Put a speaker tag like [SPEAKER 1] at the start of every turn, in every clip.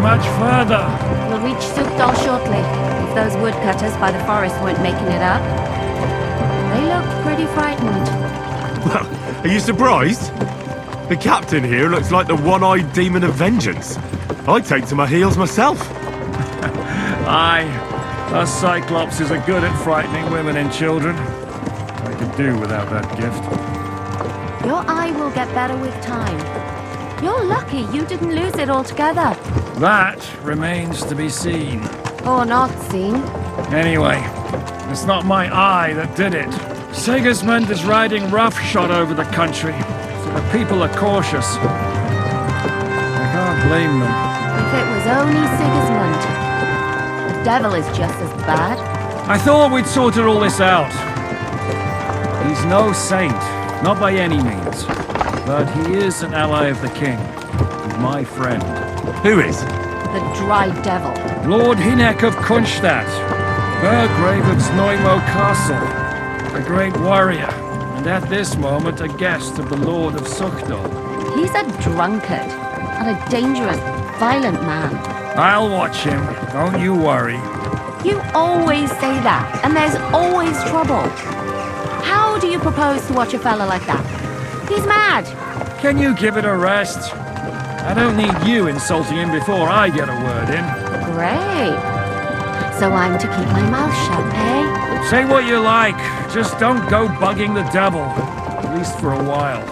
[SPEAKER 1] much further.
[SPEAKER 2] We'll reach Sukdal shortly, if those woodcutters by the forest weren't making it up. They look pretty frightened.
[SPEAKER 3] Well, are you surprised? The captain here looks like the one-eyed demon of vengeance. I'd take to my heels myself.
[SPEAKER 1] Aye, us Cyclopses are good at frightening women and children. I could do without that gift.
[SPEAKER 2] Your eye will get better with time. You're lucky you didn't lose it altogether.
[SPEAKER 1] That remains to be seen.
[SPEAKER 2] Or not seen.
[SPEAKER 1] Anyway, it's not my eye that did it. Sigismund is riding roughshod over the country, so the people are cautious. I can't blame them.
[SPEAKER 2] If it was only Sigismund. The devil is just as bad.
[SPEAKER 1] I thought we'd sorted all this out. He's no saint, not by any means. But he is an ally of the king, and my friend.
[SPEAKER 3] Who is?
[SPEAKER 2] The Dry Devil.
[SPEAKER 1] Lord Hynek of Kunstadt, Burgrave of Znojmo Castle, a great warrior, and at this moment a guest of the Lord of Sukdal.
[SPEAKER 2] He's a drunkard, and a dangerous, violent man.
[SPEAKER 1] I'll watch him, don't you worry.
[SPEAKER 2] You always say that, and there's always trouble. How do you propose to watch a fella like that? He's mad.
[SPEAKER 1] Can you give it a rest? I don't need you insulting him before I get a word in.
[SPEAKER 2] Great. So I'm to keep my mouth shut, eh?
[SPEAKER 1] Say what you like, just don't go bugging the devil. At least for a while.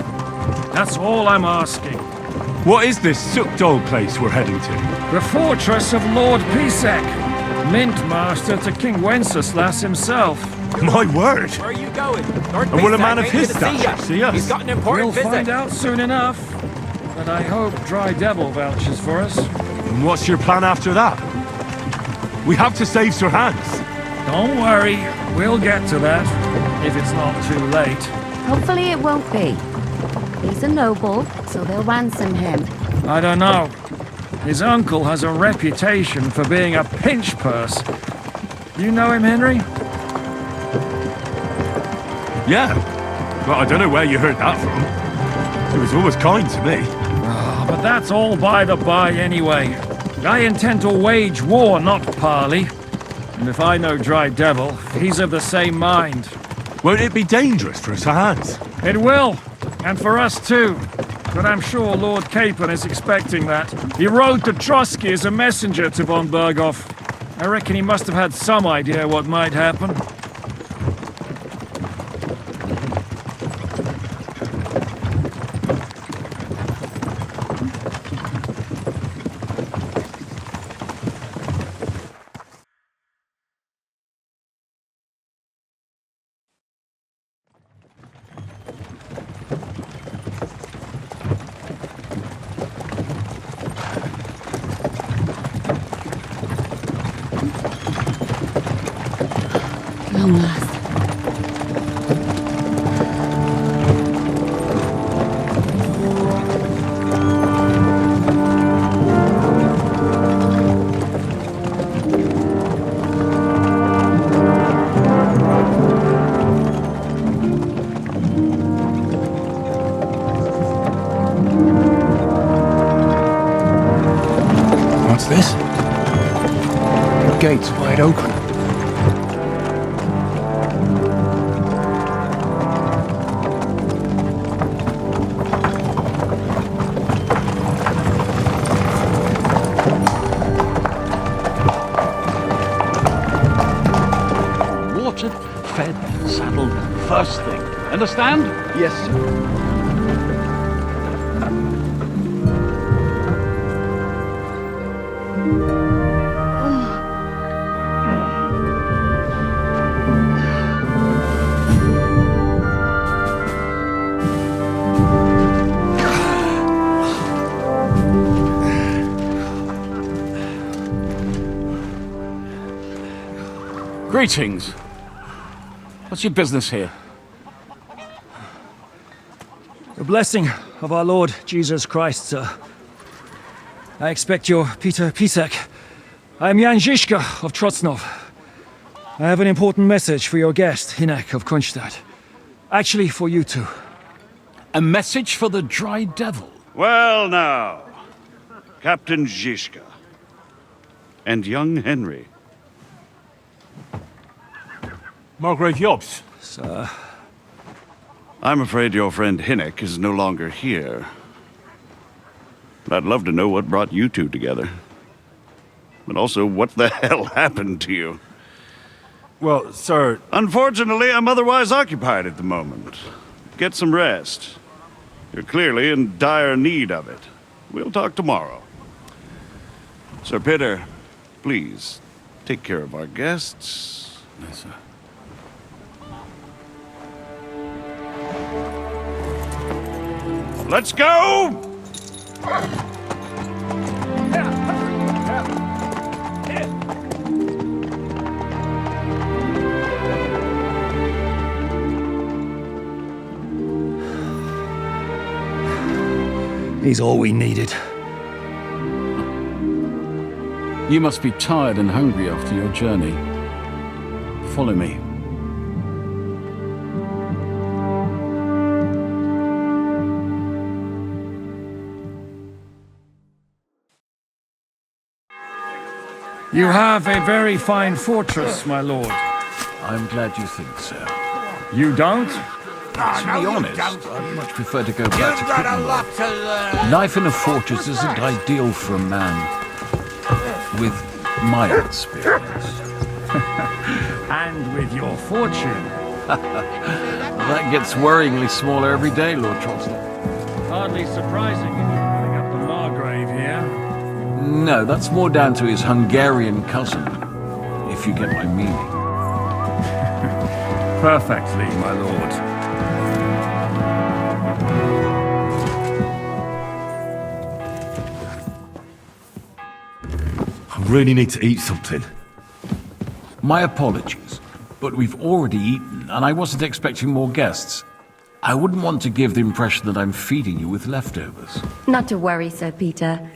[SPEAKER 1] That's all I'm asking.
[SPEAKER 3] What is this Sukdal place we're heading to?
[SPEAKER 1] The fortress of Lord Pisek, Mint Master to King Wenceslas himself.
[SPEAKER 3] My word!
[SPEAKER 4] Where are you going?
[SPEAKER 3] And will a man of his stature see us?
[SPEAKER 4] He's got an important
[SPEAKER 1] We'll
[SPEAKER 4] visit.
[SPEAKER 1] find out soon enough. But I hope Dry Devil vouches for us.
[SPEAKER 3] And what's your plan after that? We have to save Sir Hans.
[SPEAKER 1] Don't worry, we'll get to that, if it's not too late.
[SPEAKER 2] Hopefully it won't be. He's a noble, so they'll ransom him.
[SPEAKER 1] I don't know. His uncle has a reputation for being a pinch purse. You know him, Henry?
[SPEAKER 3] Yeah. Well, I don't know where you heard that from. He was always kind to me.
[SPEAKER 1] But that's all by the by anyway. I intend to wage war, not parley. And if I know Dry Devil, he's of the same mind.
[SPEAKER 3] Won't it be dangerous for Sir Hans?
[SPEAKER 1] It will, and for us too. But I'm sure Lord Capon is expecting that. He rode to Trotsky as a messenger to von Berghoff. I reckon he must have had some idea what might happen.
[SPEAKER 2] Long last.
[SPEAKER 5] What's this? The gate's wide open.
[SPEAKER 6] Watered, fed, saddled, first thing. Understand?
[SPEAKER 5] Yes, sir.
[SPEAKER 6] Greetings. What's your business here?
[SPEAKER 1] The blessing of our Lord Jesus Christ, sir. I expect you're Peter Pisek. I am Jan Žižka of Trocnov. I have an important message for your guest, Hynek of Kunstadt. Actually, for you two.
[SPEAKER 6] A message for the Dry Devil.
[SPEAKER 7] Well now, Captain Žižka,
[SPEAKER 4] and young Henry.
[SPEAKER 3] Margrave Jobs.
[SPEAKER 1] Sir.
[SPEAKER 4] I'm afraid your friend Hinnock is no longer here. But I'd love to know what brought you two together. But also, what the hell happened to you?
[SPEAKER 3] Well, sir...
[SPEAKER 4] Unfortunately, I'm otherwise occupied at the moment. Get some rest. You're clearly in dire need of it. We'll talk tomorrow. Sir Peter, please, take care of our guests.
[SPEAKER 6] Yes, sir.
[SPEAKER 4] Let's go!
[SPEAKER 1] He's all we needed.
[SPEAKER 6] You must be tired and hungry after your journey. Follow me.
[SPEAKER 1] You have a very fine fortress, my lord.
[SPEAKER 5] I'm glad you think so.
[SPEAKER 1] You don't?
[SPEAKER 5] To be honest, I'd much prefer to go back to Kingdom. Life in a fortress isn't ideal for a man with my experience.
[SPEAKER 1] And with your fortune.
[SPEAKER 5] That gets worryingly smaller every day, Lord Trotsnov.
[SPEAKER 1] Hardly surprising if you're putting up the Margrave here.
[SPEAKER 5] No, that's more down to his Hungarian cousin, if you get my meaning.
[SPEAKER 1] Perfectly, my lord.
[SPEAKER 3] I really need to eat something.
[SPEAKER 5] My apologies, but we've already eaten, and I wasn't expecting more guests. I wouldn't want to give the impression that I'm feeding you with leftovers.
[SPEAKER 2] Not to worry, Sir Peter.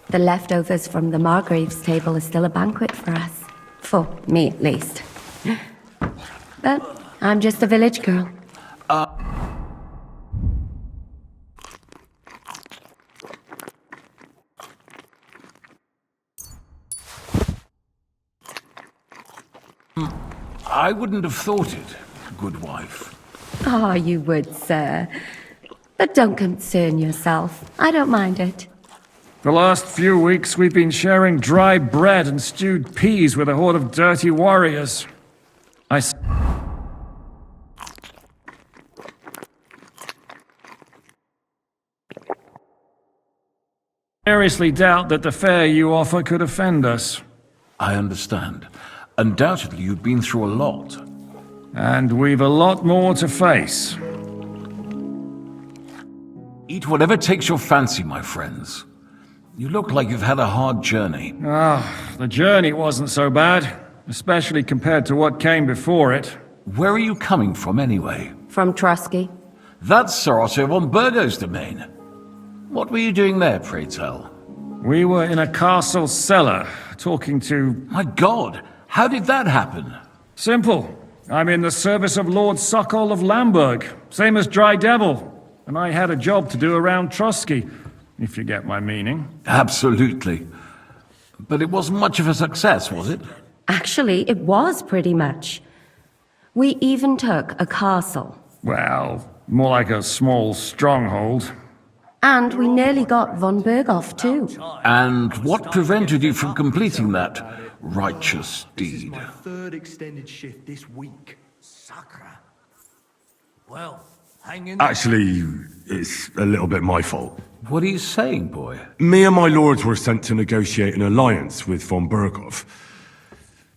[SPEAKER 2] The leftovers from the Margrave's table are still a banquet for us. For me, at least. But I'm just a village girl.
[SPEAKER 5] I wouldn't have thought it, good wife.
[SPEAKER 2] Ah, you would, sir. But don't concern yourself. I don't mind it.
[SPEAKER 1] The last few weeks we've been sharing dry bread and stewed peas with a horde of dirty warriors. I seriously doubt that the fare you offer could offend us.
[SPEAKER 5] I understand. Undoubtedly, you've been through a lot.
[SPEAKER 1] And we've a lot more to face.
[SPEAKER 5] Eat whatever takes your fancy, my friends. You look like you've had a hard journey.
[SPEAKER 1] The journey wasn't so bad, especially compared to what came before it.
[SPEAKER 5] Where are you coming from, anyway?
[SPEAKER 2] From Trusky.
[SPEAKER 5] That's Sir Otto von Burgo's domain. What were you doing there, pray tell?
[SPEAKER 1] We were in a castle cellar, talking to...
[SPEAKER 5] My God, how did that happen?
[SPEAKER 1] Simple. I'm in the service of Lord Sokol of Lamberg, same as Dry Devil. And I had a job to do around Trusky, if you get my meaning.
[SPEAKER 5] Absolutely. But it wasn't much of a success, was it?
[SPEAKER 2] Actually, it was pretty much. We even took a castle.
[SPEAKER 1] Well, more like a small stronghold.
[SPEAKER 2] And we nearly got von Berghoff, too.
[SPEAKER 5] And what prevented you from completing that righteous deed?
[SPEAKER 7] My third extended shift this week. Sakra. Well, hang in there.
[SPEAKER 3] Actually, it's a little bit my fault.
[SPEAKER 5] What are you saying, boy?
[SPEAKER 3] Me and my lords were sent to negotiate an alliance with von Berghoff.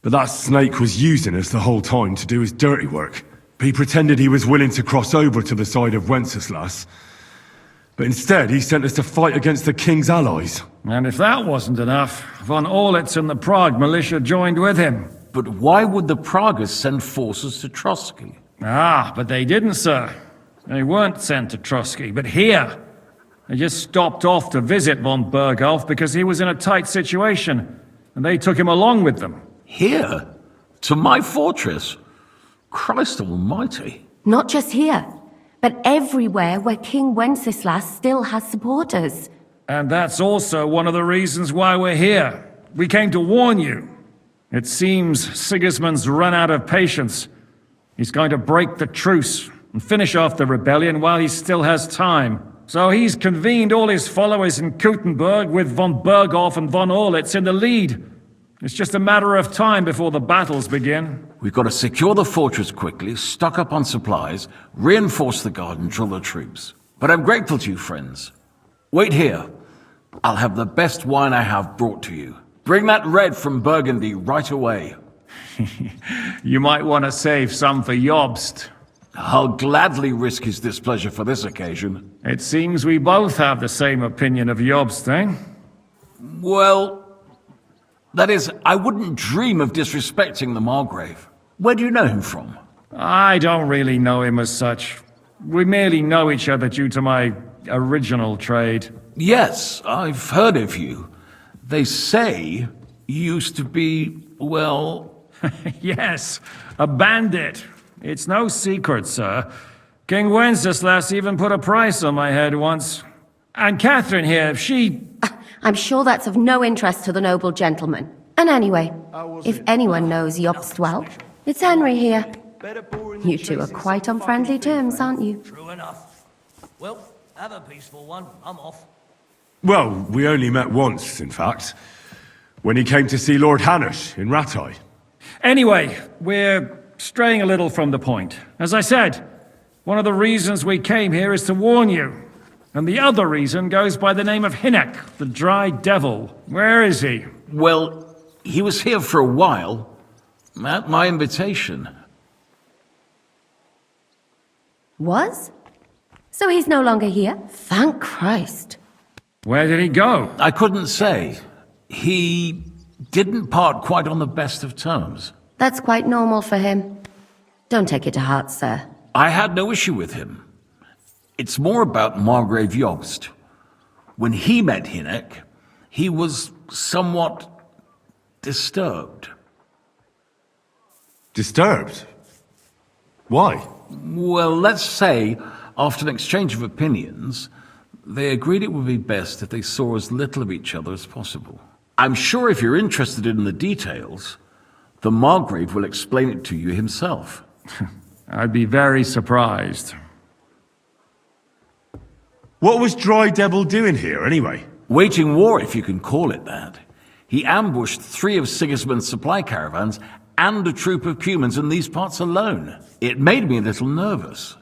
[SPEAKER 3] But that snake was using us the whole time to do his dirty work. He pretended he was willing to cross over to the side of Wenceslas. But instead, he sent us to fight against the king's allies.
[SPEAKER 1] And if that wasn't enough, von Orlitz and the Prague militia joined with him.
[SPEAKER 5] But why would the Pragas send forces to Trusky?
[SPEAKER 1] But they didn't, sir. They weren't sent to Trusky, but here. They just stopped off to visit von Berghoff because he was in a tight situation, and they took him along with them.
[SPEAKER 5] Here? To my fortress? Christ almighty.
[SPEAKER 2] Not just here, but everywhere where King Wenceslas still has supporters.
[SPEAKER 1] And that's also one of the reasons why we're here. we came to warn you. It seems Sigismund's run out of patience. He's going to break the truce and finish off the rebellion while he still has time. So he's convened all his followers in Kuttenberg with von Berghoff and von Orlitz in the lead. It's just a matter of time before the battles begin.
[SPEAKER 5] We've got to secure the fortress quickly, stock up on supplies, reinforce the guard and drill the troops. But I'm grateful to you, friends. Wait here. I'll have the best wine I have brought to you. Bring that red from Burgundy right away.
[SPEAKER 1] You might want to save some for Jobst.
[SPEAKER 5] I'll gladly risk his displeasure for this occasion.
[SPEAKER 1] It seems we both have the same opinion of Jobst, eh?
[SPEAKER 5] Well, that is, I wouldn't dream of disrespecting the Margrave. Where do you know him from?
[SPEAKER 1] I don't really know him as such. We merely know each other due to my original trade.
[SPEAKER 5] Yes, I've heard of you. They say you used to be, well...
[SPEAKER 1] Yes, a bandit. It's no secret, sir. King Wenceslas even put a price on my head once. And Catherine here, she...
[SPEAKER 2] I'm sure that's of no interest to the noble gentleman. And anyway, if anyone knows Jobst well, it's Henry here. You two are quite on friendly terms, aren't you?
[SPEAKER 7] True enough. Well, have a peaceful one. I'm off.
[SPEAKER 3] Well, we only met once, in fact. When he came to see Lord Hanush in Rattay.
[SPEAKER 1] Anyway, we're straying a little from the point. As I said, one of the reasons we came here is to warn you. And the other reason goes by the name of Hinek, the Dry Devil. Where is he?
[SPEAKER 5] Well, he was here for a while, at my invitation.
[SPEAKER 2] Was? So he's no longer here? Thank Christ.
[SPEAKER 1] Where did he go?
[SPEAKER 5] I couldn't say. He didn't part quite on the best of terms.
[SPEAKER 2] That's quite normal for him. Don't take it to heart, sir.
[SPEAKER 5] I had no issue with him. It's more about Margrave Jobst. When he met Hinek, he was somewhat disturbed.
[SPEAKER 3] Disturbed? Why?
[SPEAKER 5] Well, let's say, after an exchange of opinions, they agreed it would be best if they saw as little of each other as possible. I'm sure if you're interested in the details, the Margrave will explain it to you himself.
[SPEAKER 1] I'd be very surprised.
[SPEAKER 3] What was Dry Devil doing here, anyway?
[SPEAKER 5] Waging war, if you can call it that. He ambushed 3 of Sigismund's supply caravans and a troop of Cumans in these parts alone. It made me a little nervous.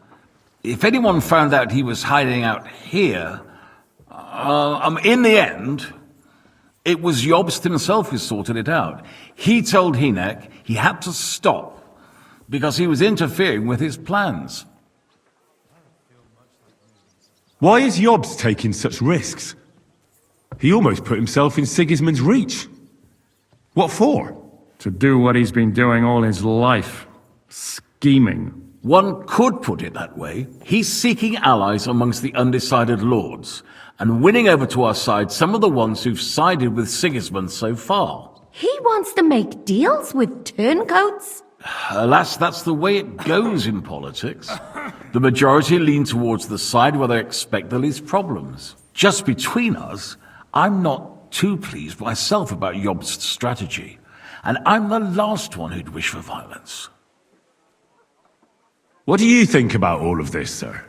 [SPEAKER 5] If anyone found out he was hiding out here, in the end, it was Jobst himself who sorted it out. He told Hinek he had to stop because he was interfering with his plans.
[SPEAKER 3] Why is Jobst taking such risks? He almost put himself in Sigismund's reach. What for?
[SPEAKER 1] To do what he's been doing all his life. Scheming.
[SPEAKER 5] One could put it that way. He's seeking allies amongst the undecided lords, and winning over to our side some of the ones who've sided with Sigismund so far.
[SPEAKER 2] He wants to make deals with turncoats?
[SPEAKER 5] Alas, that's the way it goes in politics. The majority lean towards the side where they expect the least problems. Just between us, I'm not too pleased myself about Jobst's strategy, and I'm the last one who'd wish for violence.
[SPEAKER 3] What do you think about all of this, sir?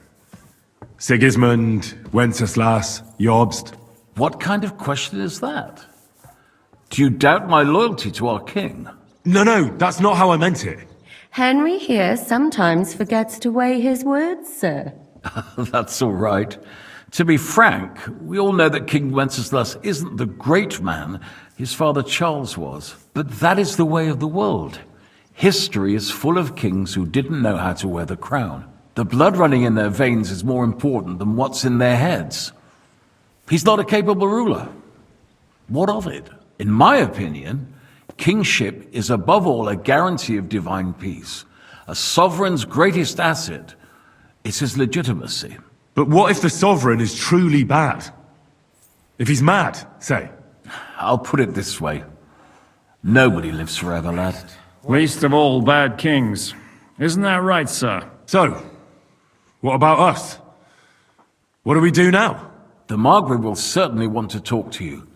[SPEAKER 3] Sigismund, Wenceslas, Jobst?
[SPEAKER 5] What kind of question is that? Do you doubt my loyalty to our king?
[SPEAKER 3] No, that's not how I meant it.
[SPEAKER 2] Henry here sometimes forgets to weigh his words, sir.
[SPEAKER 5] That's all right. To be frank, we all know that King Wenceslas isn't the great man his father Charles was. But that is the way of the world. History is full of kings who didn't know how to wear the crown. The blood running in their veins is more important than what's in their heads. He's not a capable ruler. What of it? In my opinion, kingship is above all a guarantee of divine peace. A sovereign's greatest asset is his legitimacy.
[SPEAKER 3] But what if the sovereign is truly bad? If he's mad, say?
[SPEAKER 5] I'll put it this way. Nobody lives forever, lad.
[SPEAKER 1] Least of all bad kings. Isn't that right, sir?
[SPEAKER 3] So, what about us? What do we do now?
[SPEAKER 5] The Margrave will certainly want to talk to you.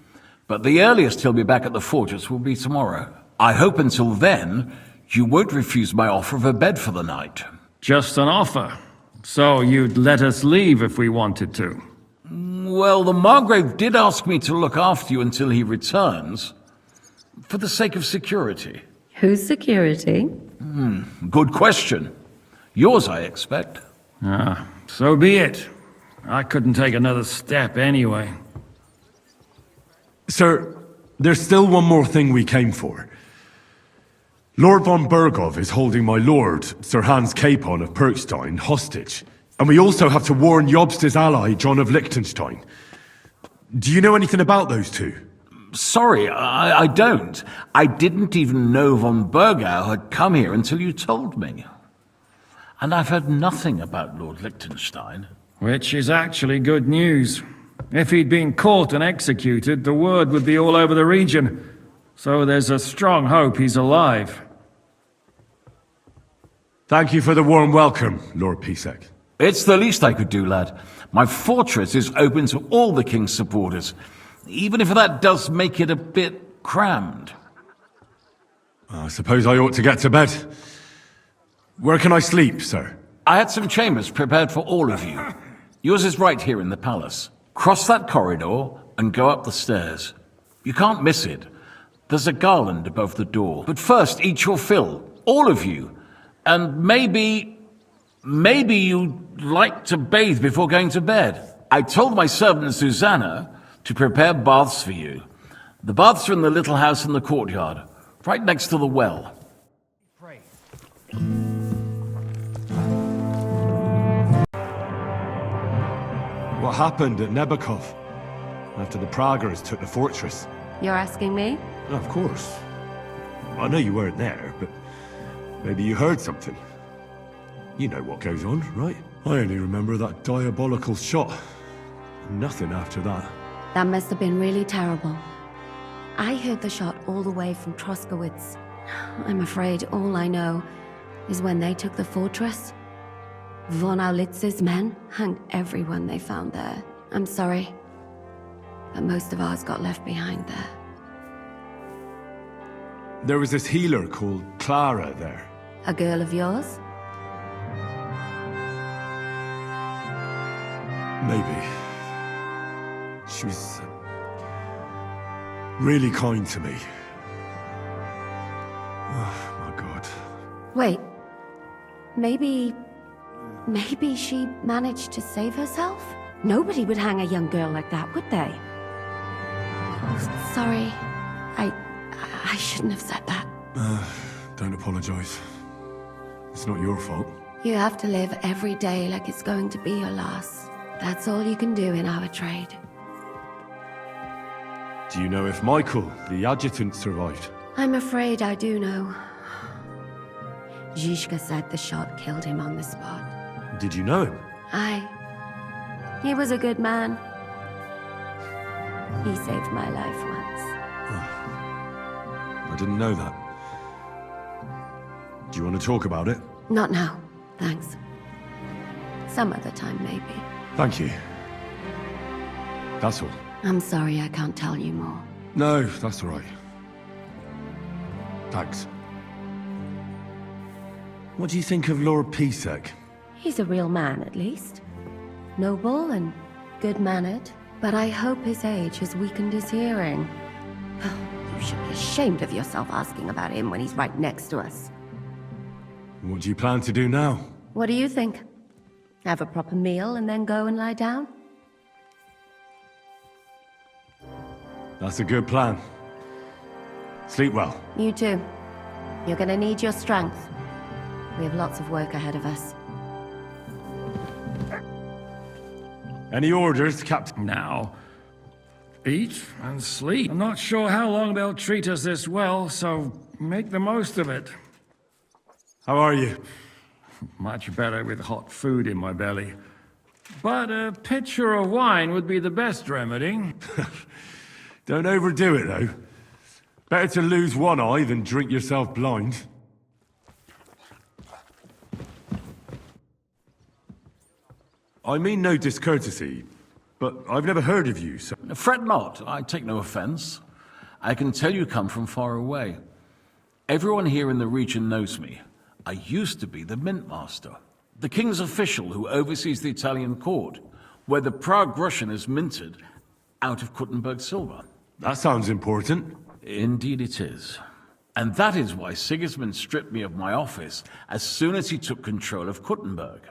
[SPEAKER 5] But the earliest he'll be back at the fortress will be tomorrow. I hope until then, you won't refuse my offer of a bed for the night.
[SPEAKER 1] Just an offer. So you'd let us leave if we wanted to?
[SPEAKER 5] Well, the Margrave did ask me to look after you until he returns, for the sake of security.
[SPEAKER 2] Whose security?
[SPEAKER 5] Good question. Yours, I expect.
[SPEAKER 1] So be it. I couldn't take another step anyway.
[SPEAKER 3] Sir, there's still one more thing we came for. Lord von Bergov is holding my lord, Sir Hans Capon of Perkstein, hostage. And we also have to warn Jobsta's ally, John of Liechtenstein. Do you know anything about those two?
[SPEAKER 5] Sorry, I don't. I didn't even know von Bergau had come here until you told me. And I've heard nothing about Lord Liechtenstein.
[SPEAKER 1] Which is actually good news. If he'd been caught and executed, the word would be all over the region. So there's a strong hope he's alive.
[SPEAKER 3] Thank you for the warm welcome, Lord Pisek.
[SPEAKER 5] It's the least I could do, lad. My fortress is open to all the king's supporters, even if that does make it a bit crammed.
[SPEAKER 3] I suppose I ought to get to bed. Where can I sleep, sir?
[SPEAKER 5] I had some chambers prepared for all of you. Yours is right here in the palace. Cross that corridor and go up the stairs. You can't miss it. There's a garland above the door. But first, eat your fill, all of you. And maybe you'd like to bathe before going to bed. I told my servant Susanna to prepare baths for you. The baths are in the little house in the courtyard, right next to the well.
[SPEAKER 3] What happened at Nebakov after the Praguers took the fortress?
[SPEAKER 2] You're asking me?
[SPEAKER 3] Of course. I know you weren't there, but maybe you heard something. You know what goes on, right? I only remember that diabolical shot. Nothing after that.
[SPEAKER 2] That must have been really terrible. I heard the shot all the way from Troskowitz. I'm afraid all I know is when they took the fortress, von Aulitz's men hung everyone they found there. I'm sorry, but most of ours got left behind there.
[SPEAKER 3] There was this healer called Clara there.
[SPEAKER 2] A girl of yours?
[SPEAKER 3] Maybe. She was really kind to me. Oh, my God.
[SPEAKER 2] Wait, maybe she managed to save herself? Nobody would hang a young girl like that, would they? Oh, sorry. I shouldn't have said that.
[SPEAKER 3] Don't apologize. It's not your fault.
[SPEAKER 2] You have to live every day like it's going to be your last. That's all you can do in our trade.
[SPEAKER 3] Do you know if Michael, the adjutant, survived?
[SPEAKER 2] I'm afraid I do know. Zizka said the shot killed him on the spot.
[SPEAKER 3] Did you know him?
[SPEAKER 2] He was a good man. He saved my life once.
[SPEAKER 3] I didn't know that. Do you want to talk about it?
[SPEAKER 2] Not now, thanks. Some other time, maybe.
[SPEAKER 3] Thank you. That's all.
[SPEAKER 2] I'm sorry I can't tell you more.
[SPEAKER 3] No, that's all right. Thanks. What do you think of Lord Pisek?
[SPEAKER 2] He's a real man, at least. Noble and good-mannered, but I hope his age has weakened his hearing. You should be ashamed of yourself asking about him when he's right next to us.
[SPEAKER 3] What do you plan to do now?
[SPEAKER 2] What do you think? Have a proper meal and then go and lie down?
[SPEAKER 3] That's a good plan. Sleep well.
[SPEAKER 2] You too. You're gonna need your strength. We have lots of work ahead of us.
[SPEAKER 3] Any orders, Captain?
[SPEAKER 1] Now, eat and sleep. I'm not sure how long they'll treat us this well, so make the most of it.
[SPEAKER 3] How are you?
[SPEAKER 1] Much better with hot food in my belly. But a pitcher of wine would be the best remedy.
[SPEAKER 3] Don't overdo it, though. Better to lose one eye than drink yourself blind. I mean no discourtesy, But I've never heard of you, so...
[SPEAKER 5] Fret not, I take no offense. I can tell you come from far away. Everyone here in the region knows me. I used to be the Mint Master, the king's official who oversees the Italian court, where the Prague Russian is minted out of Kuttenberg silver.
[SPEAKER 3] That sounds important.
[SPEAKER 5] Indeed it is. And that is why Sigismund stripped me of my office as soon as he took control of Kuttenberg.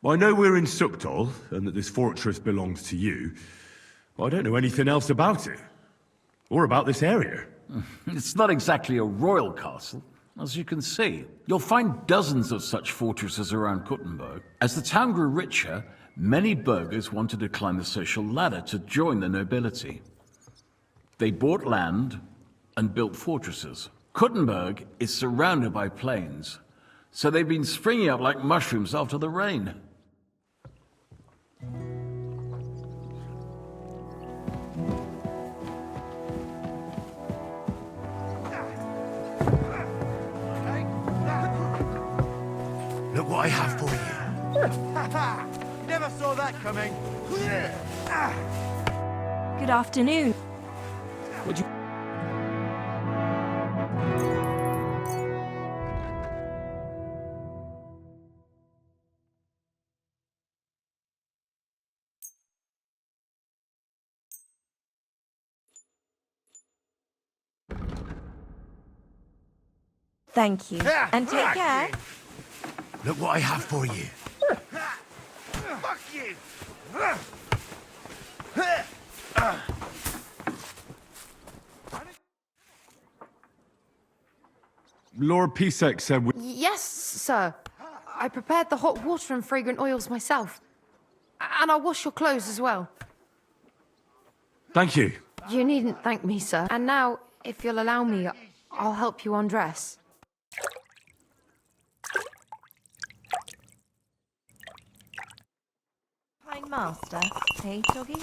[SPEAKER 3] I know we're in Sukdal, and that this fortress belongs to you, but I don't know anything else about it. Or about this area.
[SPEAKER 5] It's not exactly a royal castle, as you can see. You'll find dozens of such fortresses around Kuttenberg. As the town grew richer, many burghers wanted to climb the social ladder to join the nobility. They bought land and built fortresses. Kuttenberg is surrounded by plains, so they've been springing up like mushrooms after the rain.
[SPEAKER 7] Look what I have for you. Never saw that coming.
[SPEAKER 8] Good afternoon.
[SPEAKER 1] Would you...
[SPEAKER 8] Thank you. And take care.
[SPEAKER 7] Look what I have for you. Fuck you!
[SPEAKER 3] Lord Pisek said we...
[SPEAKER 9] Yes, sir. I prepared the hot water and fragrant oils myself. And I'll wash your clothes as well.
[SPEAKER 3] Thank you.
[SPEAKER 9] You needn't thank me, sir. And now, if you'll allow me, I'll help you undress.
[SPEAKER 8] Kind master. Hey, doggy?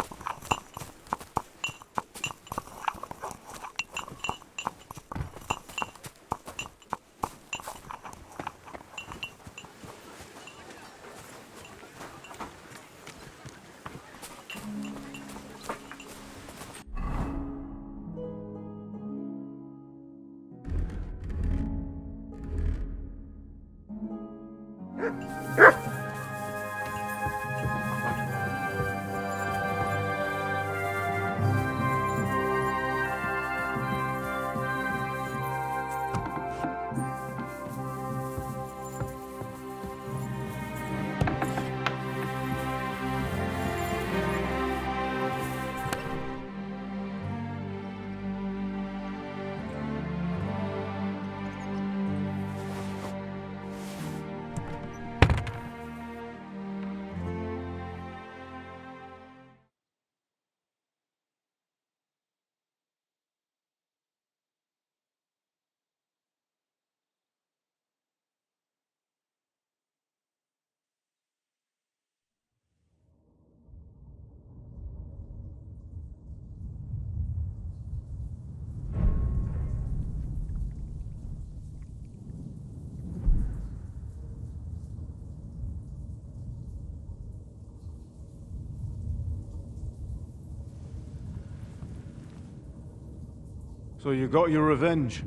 [SPEAKER 10] So you got your revenge?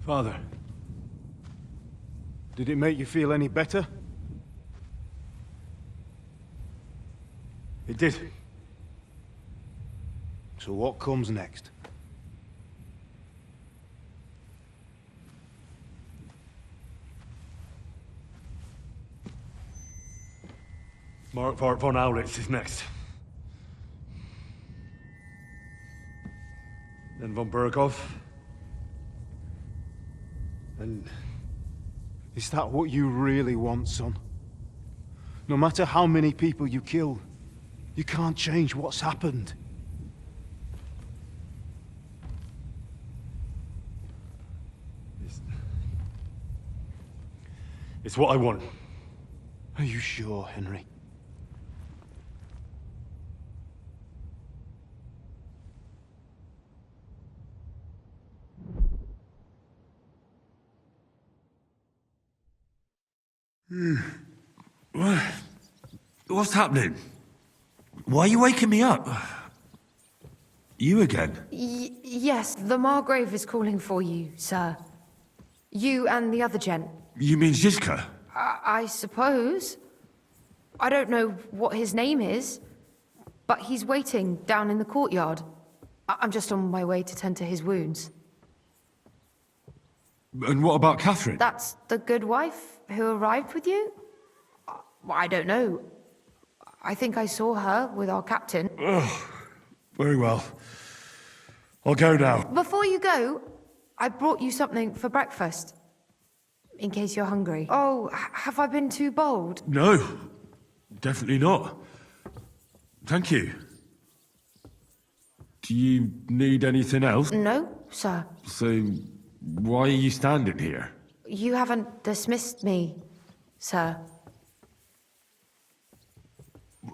[SPEAKER 10] Father, did it make you feel any better? It did. So what comes next?
[SPEAKER 3] Mark von Aulitz is next. Then von Berghoff.
[SPEAKER 10] And is that what you really want, son? No matter how many people you kill, you can't change what's happened.
[SPEAKER 3] It's what I want.
[SPEAKER 10] Are you sure, Henry?
[SPEAKER 3] What's happening? Why are you waking me up? You again?
[SPEAKER 9] Yes, the Margrave is calling for you, sir. You and the other gent.
[SPEAKER 3] You mean Zizka?
[SPEAKER 9] I suppose. I don't know what his name is, but he's waiting down in the courtyard. I'm just on my way to tend to his wounds.
[SPEAKER 3] And what about Catherine?
[SPEAKER 9] That's the good wife who arrived with you? I don't know. I think I saw her with our captain.
[SPEAKER 3] Very well. I'll go now.
[SPEAKER 9] Before you go, I brought you something for breakfast. In case you're hungry. Oh, have I been too bold?
[SPEAKER 3] No, definitely not. Thank you. Do you need anything else?
[SPEAKER 9] No, sir.
[SPEAKER 3] So, why are you standing here?
[SPEAKER 9] You haven't dismissed me, sir.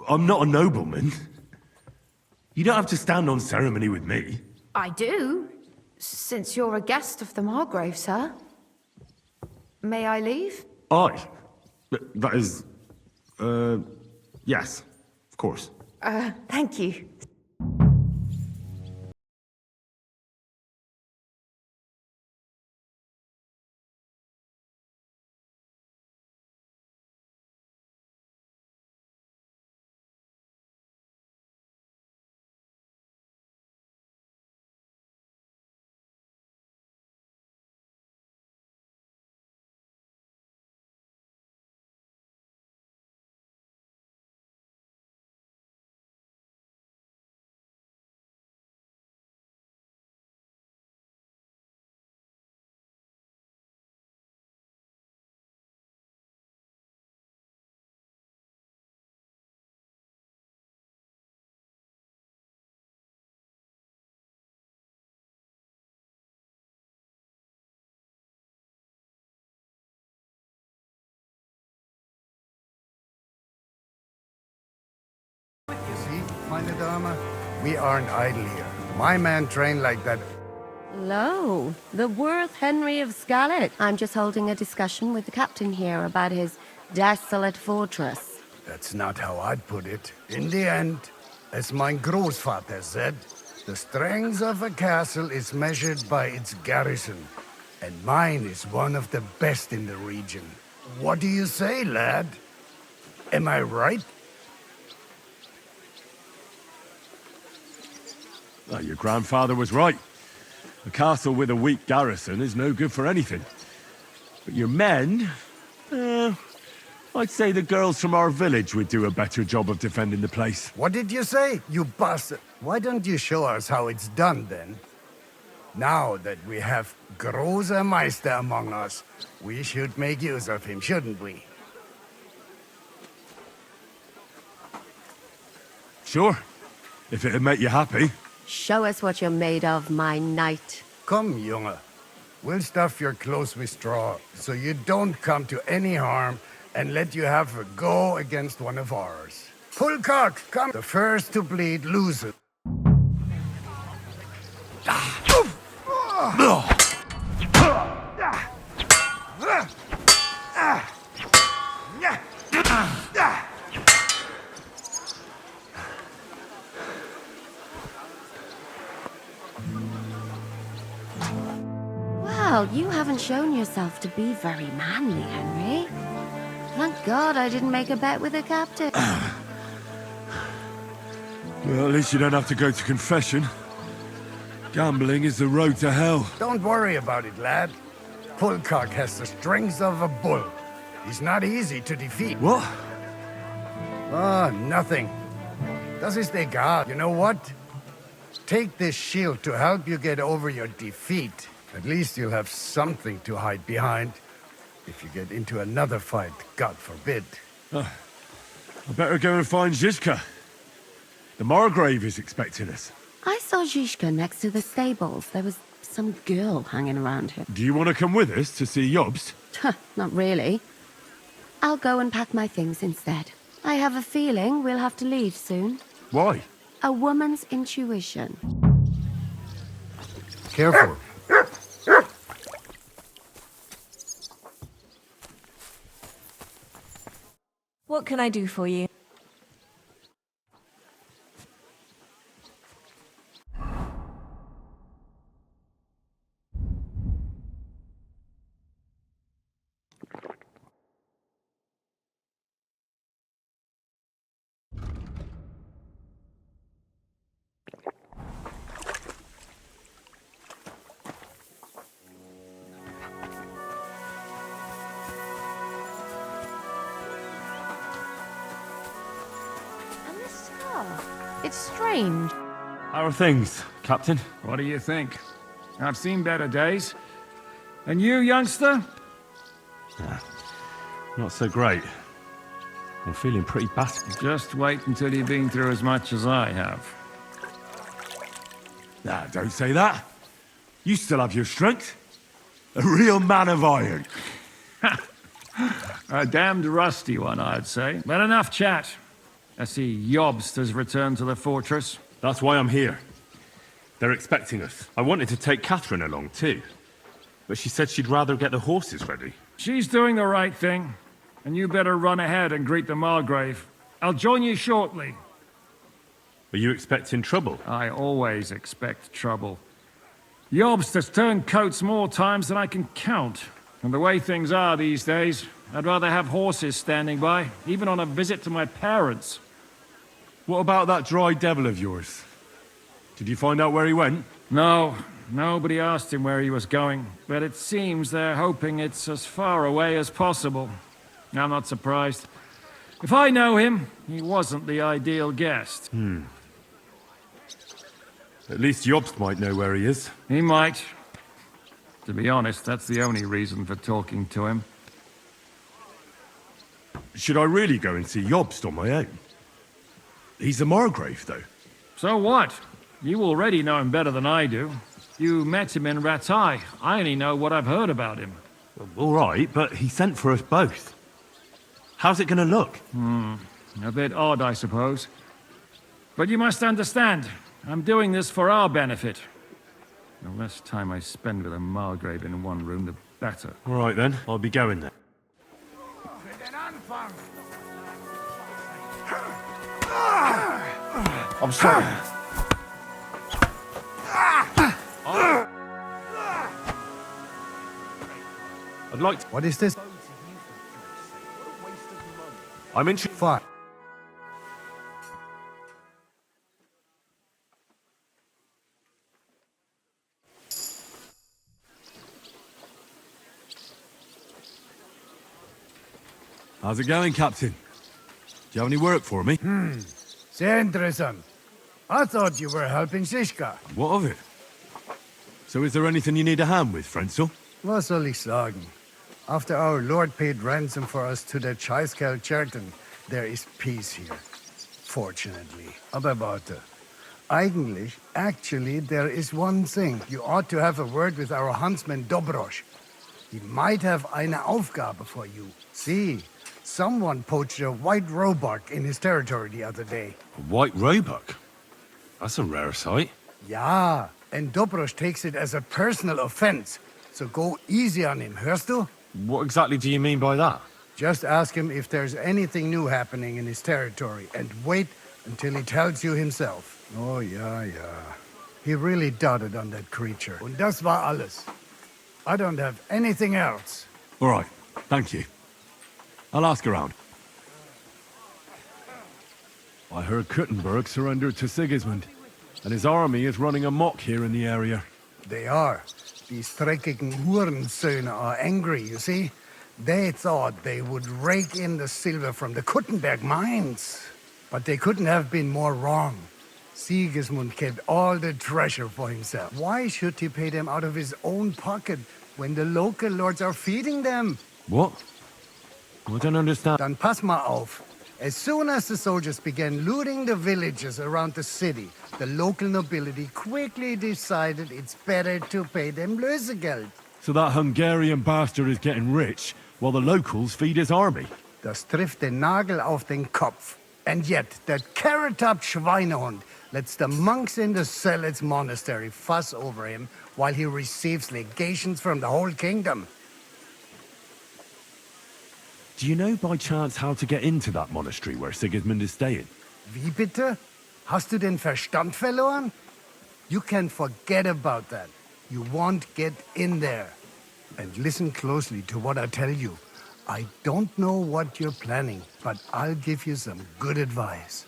[SPEAKER 3] I'm not a nobleman. You don't have to stand on ceremony with me.
[SPEAKER 9] I do, since you're a guest of the Margrave, sir. May I leave?
[SPEAKER 3] That is... yes, of course.
[SPEAKER 9] Thank you.
[SPEAKER 11] Meine Dame, we aren't idle here. My man trained like that.
[SPEAKER 2] Lo, the worth Henry of Scarlet. I'm just holding a discussion with the captain here about his desolate fortress.
[SPEAKER 11] That's not how I'd put it. In the end, as mein Großvater said, the strength of a castle is measured by its garrison. And mine is one of the best in the region. What do you say, lad? Am I right?
[SPEAKER 3] Well, your grandfather was right. A castle with a weak garrison is no good for anything. But your men... I'd say the girls from our village would do a better job of defending the place.
[SPEAKER 11] What did you say, you bastard? Why don't you show us how it's done, then? Now that we have Großer Meister among us, we should make use of him, shouldn't we?
[SPEAKER 3] Sure, if it'd make you happy.
[SPEAKER 2] Show us what you're made of, my knight.
[SPEAKER 11] Come, Junge. We'll stuff your clothes with straw, so you don't come to any harm, and let you have a go against one of ours. Pull cock, come. The first to bleed loses.
[SPEAKER 2] Well, you haven't shown yourself to be very manly, Henry. Thank God I didn't make a bet with the captain.
[SPEAKER 3] Well, at least you don't have to go to confession. Gambling is the road to hell.
[SPEAKER 11] Don't worry about it, lad. Pullcock has the strength of a bull. He's not easy to defeat.
[SPEAKER 3] What?
[SPEAKER 11] Ah, nothing. Das ist egal. You know what? Take this shield to help you get over your defeat. At least you'll have something to hide behind. If you get into another fight, God forbid.
[SPEAKER 3] I better go and find Zizka. The Margrave is expecting us.
[SPEAKER 2] I saw Zizka next to the stables. There was some girl hanging around him.
[SPEAKER 3] Do you want to come with us to see Jobst?
[SPEAKER 2] Not really. I'll go and pack my things instead. I have a feeling we'll have to leave soon.
[SPEAKER 3] Why?
[SPEAKER 2] A woman's intuition.
[SPEAKER 11] Careful.
[SPEAKER 8] What can I do for you?
[SPEAKER 9] And this scar. It's strange.
[SPEAKER 3] How are things, Captain?
[SPEAKER 1] What do you think? I've seen better days. And you, youngster?
[SPEAKER 3] Not so great. I'm feeling pretty battered.
[SPEAKER 1] Just wait until you've been through as much as I have.
[SPEAKER 3] Nah, don't say that. You still have your strength. A real man of iron.
[SPEAKER 1] A damned rusty one, I'd say. But enough chat. I see Jobst has returned to the fortress.
[SPEAKER 3] That's why I'm here. They're expecting us. I wanted to take Catherine along too, but she said she'd rather get the horses ready.
[SPEAKER 1] She's doing the right thing. And you better run ahead and greet the Margrave. I'll join you shortly.
[SPEAKER 3] Are you expecting trouble?
[SPEAKER 1] I always expect trouble. Jobst has turned coats more times than I can count. And the way things are these days, I'd rather have horses standing by, even on a visit to my parents.
[SPEAKER 3] What about that dry devil of yours? Did you find out where he went?
[SPEAKER 1] No, nobody asked him where he was going, but it seems they're hoping it's as far away as possible. I'm not surprised. If I know him, he wasn't the ideal guest.
[SPEAKER 3] At least Jobst might know where he is.
[SPEAKER 1] He might. To be honest, that's the only reason for talking to him.
[SPEAKER 3] Should I really go and see Jobst on my own? He's a Margrave, though.
[SPEAKER 1] So what? You already know him better than I do. You met him in Ratai. I only know what I've heard about him.
[SPEAKER 3] All right, but he sent for us both. How's it gonna look?
[SPEAKER 1] A bit odd, I suppose. But you must understand, I'm doing this for our benefit. The less time I spend with a Margrave in one room, the better.
[SPEAKER 3] All right then, I'll be going there.
[SPEAKER 10] I'm sorry.
[SPEAKER 3] I'd like to...
[SPEAKER 11] What is this?
[SPEAKER 3] I'm interested...
[SPEAKER 11] Fine.
[SPEAKER 3] How's it going, Captain? Do you have any work for me?
[SPEAKER 11] Sehr interessant. I thought you were helping Siska.
[SPEAKER 3] What of it? So is there anything you need a hand with, Frenzel?
[SPEAKER 11] Was soll ich sagen? After our Lord paid ransom for us to the Chaiskel Cherton, there is peace here. Fortunately. Aber warte. Actually, there is one thing. You ought to have a word with our huntsman Dobrosch. He might have eine Aufgabe for you. See, someone poached a white roebuck in his territory the other day.
[SPEAKER 3] A white roebuck? That's a rare sight.
[SPEAKER 11] Ja, and Dobrosch takes it as a personal offense. So go easy on him, hörst du?
[SPEAKER 3] What exactly do you mean by that?
[SPEAKER 11] Just ask him if there's anything new happening in his territory, and wait until he tells you himself. Oh, ja. He really doted on that creature. Und das war alles. I don't have anything else.
[SPEAKER 3] All right, thank you. I'll ask around. I heard Kuttenberg surrendered to Sigismund, and his army is running amok here in the area.
[SPEAKER 11] They are. These dreckigen Hurensöhne are angry, you see? They thought they would rake in the silver from the Kuttenberg mines. But they couldn't have been more wrong. Sigismund kept all the treasure for himself. Why should he pay them out of his own pocket when the local lords are feeding them?
[SPEAKER 3] What? I don't understand.
[SPEAKER 11] Dann pass mal auf. As soon as the soldiers began looting the villages around the city, the local nobility quickly decided it's better to pay them Lösegeld.
[SPEAKER 3] So that Hungarian bastard is getting rich, while the locals feed his army?
[SPEAKER 11] Das trifft den Nagel auf den Kopf. And yet, that carrot-top Schweinehund lets the monks in the Zealots monastery fuss over him while he receives legations from the whole kingdom.
[SPEAKER 3] Do you know by chance how to get into that monastery where Sigismund is staying?
[SPEAKER 11] Wie bitte? Hast du den Verstand verloren? You can forget about that. You won't get in there. And listen closely to what I tell you. I don't know what you're planning, but I'll give you some good advice.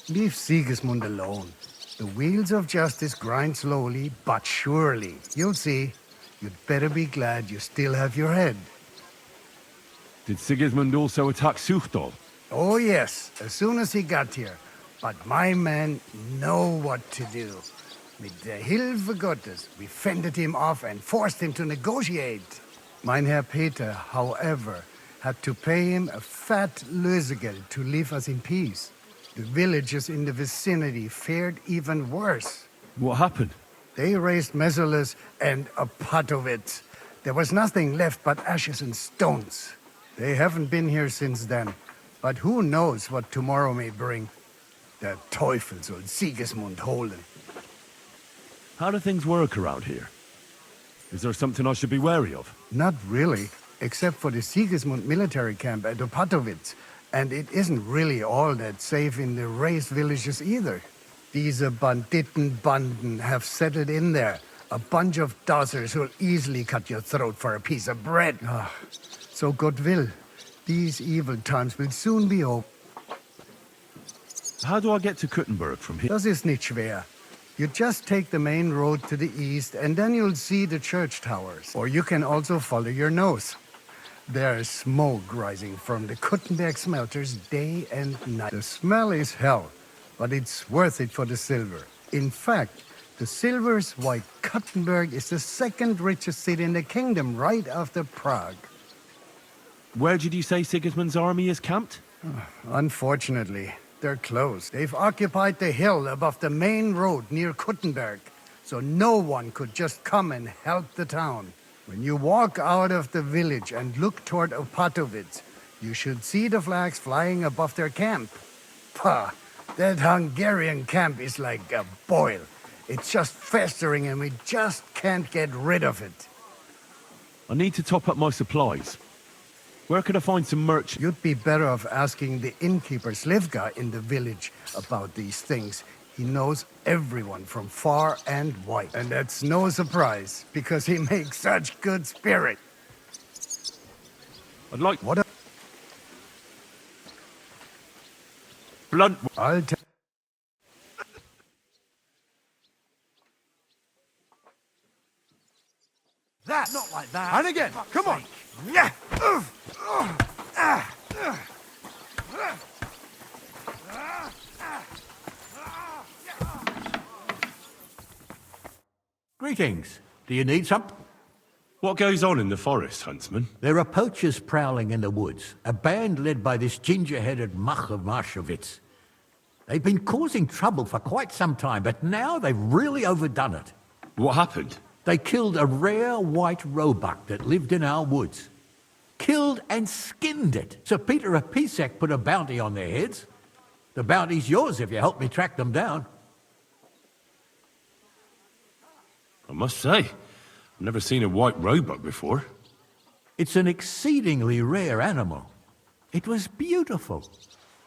[SPEAKER 11] Leave Sigismund alone. The wheels of justice grind slowly, but surely. You'll see. You'd better be glad you still have your head.
[SPEAKER 3] Did Sigismund also attack Suchdol?
[SPEAKER 11] Oh yes, as soon as he got here. But my men know what to do. Mit der Hilfe Gottes, we fended him off and forced him to negotiate. Mein Herr Peter, however, had to pay him a fat Lösegeld to leave us in peace. The villagers in the vicinity fared even worse.
[SPEAKER 3] What happened?
[SPEAKER 11] They raised Messerles and Opatowitz. There was nothing left but ashes and stones. They haven't been here since then, but who knows what tomorrow may bring. Der Teufel soll Sigismund holen.
[SPEAKER 3] How do things work around here? Is there something I should be wary of?
[SPEAKER 11] Not really, except for the Sigismund military camp at Opatowitz. And it isn't really all that safe in the raised villages either. These Banditenbanden have settled in there. A bunch of dossers who'll easily cut your throat for a piece of bread. So God will. These evil times will soon be over.
[SPEAKER 3] How do I get to Kuttenberg from here?
[SPEAKER 11] Das ist nicht schwer. You just take the main road to the east, and then you'll see the church towers. Or you can also follow your nose. There's smoke rising from the Kuttenberg smelters day and night. The smell is hell, but it's worth it for the silver. In fact, the silver's why Kuttenberg is the second richest city in the kingdom, right after Prague.
[SPEAKER 3] Where did you say Sigismund's army is camped?
[SPEAKER 11] Unfortunately, they're closed. They've occupied the hill above the main road near Kuttenberg, so no one could just come and help the town. When you walk out of the village and look toward Opatowitz, you should see the flags flying above their camp. Pah, that Hungarian camp is like a boil. It's just festering and we just can't get rid of it.
[SPEAKER 3] I need to top up my supplies. Where could I find some merch?
[SPEAKER 11] You'd be better off asking the innkeeper Slivka in the village about these things. He knows everyone from far and wide. And that's no surprise, because he makes such good spirit.
[SPEAKER 3] I'd like...
[SPEAKER 11] What a...
[SPEAKER 3] Blunt...
[SPEAKER 11] I'll tell...
[SPEAKER 7] That, not like that. And again, come on. Yeah.
[SPEAKER 12] Greetings. Do you need something?
[SPEAKER 3] What goes on in the forest, Huntsman?
[SPEAKER 12] There are poachers prowling in the woods, a band led by this ginger-headed muck of Marshowitz. They've been causing trouble for quite some time, but now they've really overdone it.
[SPEAKER 3] What happened?
[SPEAKER 12] They killed a rare white roebuck that lived in our woods. Killed and skinned it. Sir Peter of Pisek put a bounty on their heads. The bounty's yours if you help me track them down.
[SPEAKER 3] I must say, I've never seen a white roebuck before.
[SPEAKER 12] It's an exceedingly rare animal. It was beautiful.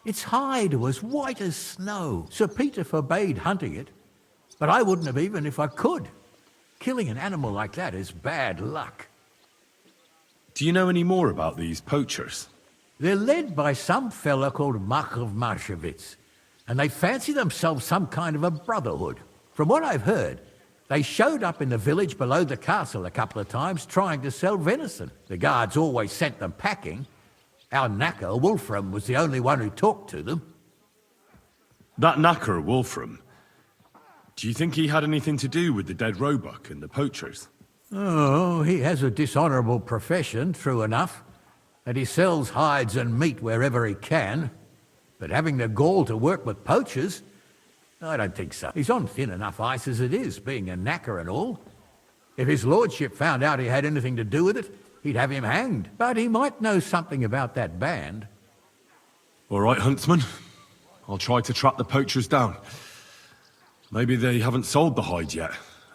[SPEAKER 12] Its hide was white as snow. Sir Peter forbade hunting it, but I wouldn't have even if I could. Killing an animal like that is bad luck.
[SPEAKER 3] Do you know any more about these poachers?
[SPEAKER 12] They're led by some fella called Makov Marshowitz, and they fancy themselves some kind of a brotherhood. From what I've heard, they showed up in the village below the castle a couple of times trying to sell venison. The guards always sent them packing. Our knacker, Wolfram, was the only one who talked to them.
[SPEAKER 3] That knacker, Wolfram, do you think he had anything to do with the dead roebuck and the poachers?
[SPEAKER 12] Oh, he has a dishonourable profession, true enough, and he sells hides and meat wherever he can. But having the gall to work with poachers, I don't think so. He's on thin enough ice as it is, being a knacker and all. If his lordship found out he had anything to do with it, he'd have him hanged. But he might know something about that band.
[SPEAKER 3] All right, Huntsman. I'll try to track the poachers down. Maybe they haven't sold the hide yet,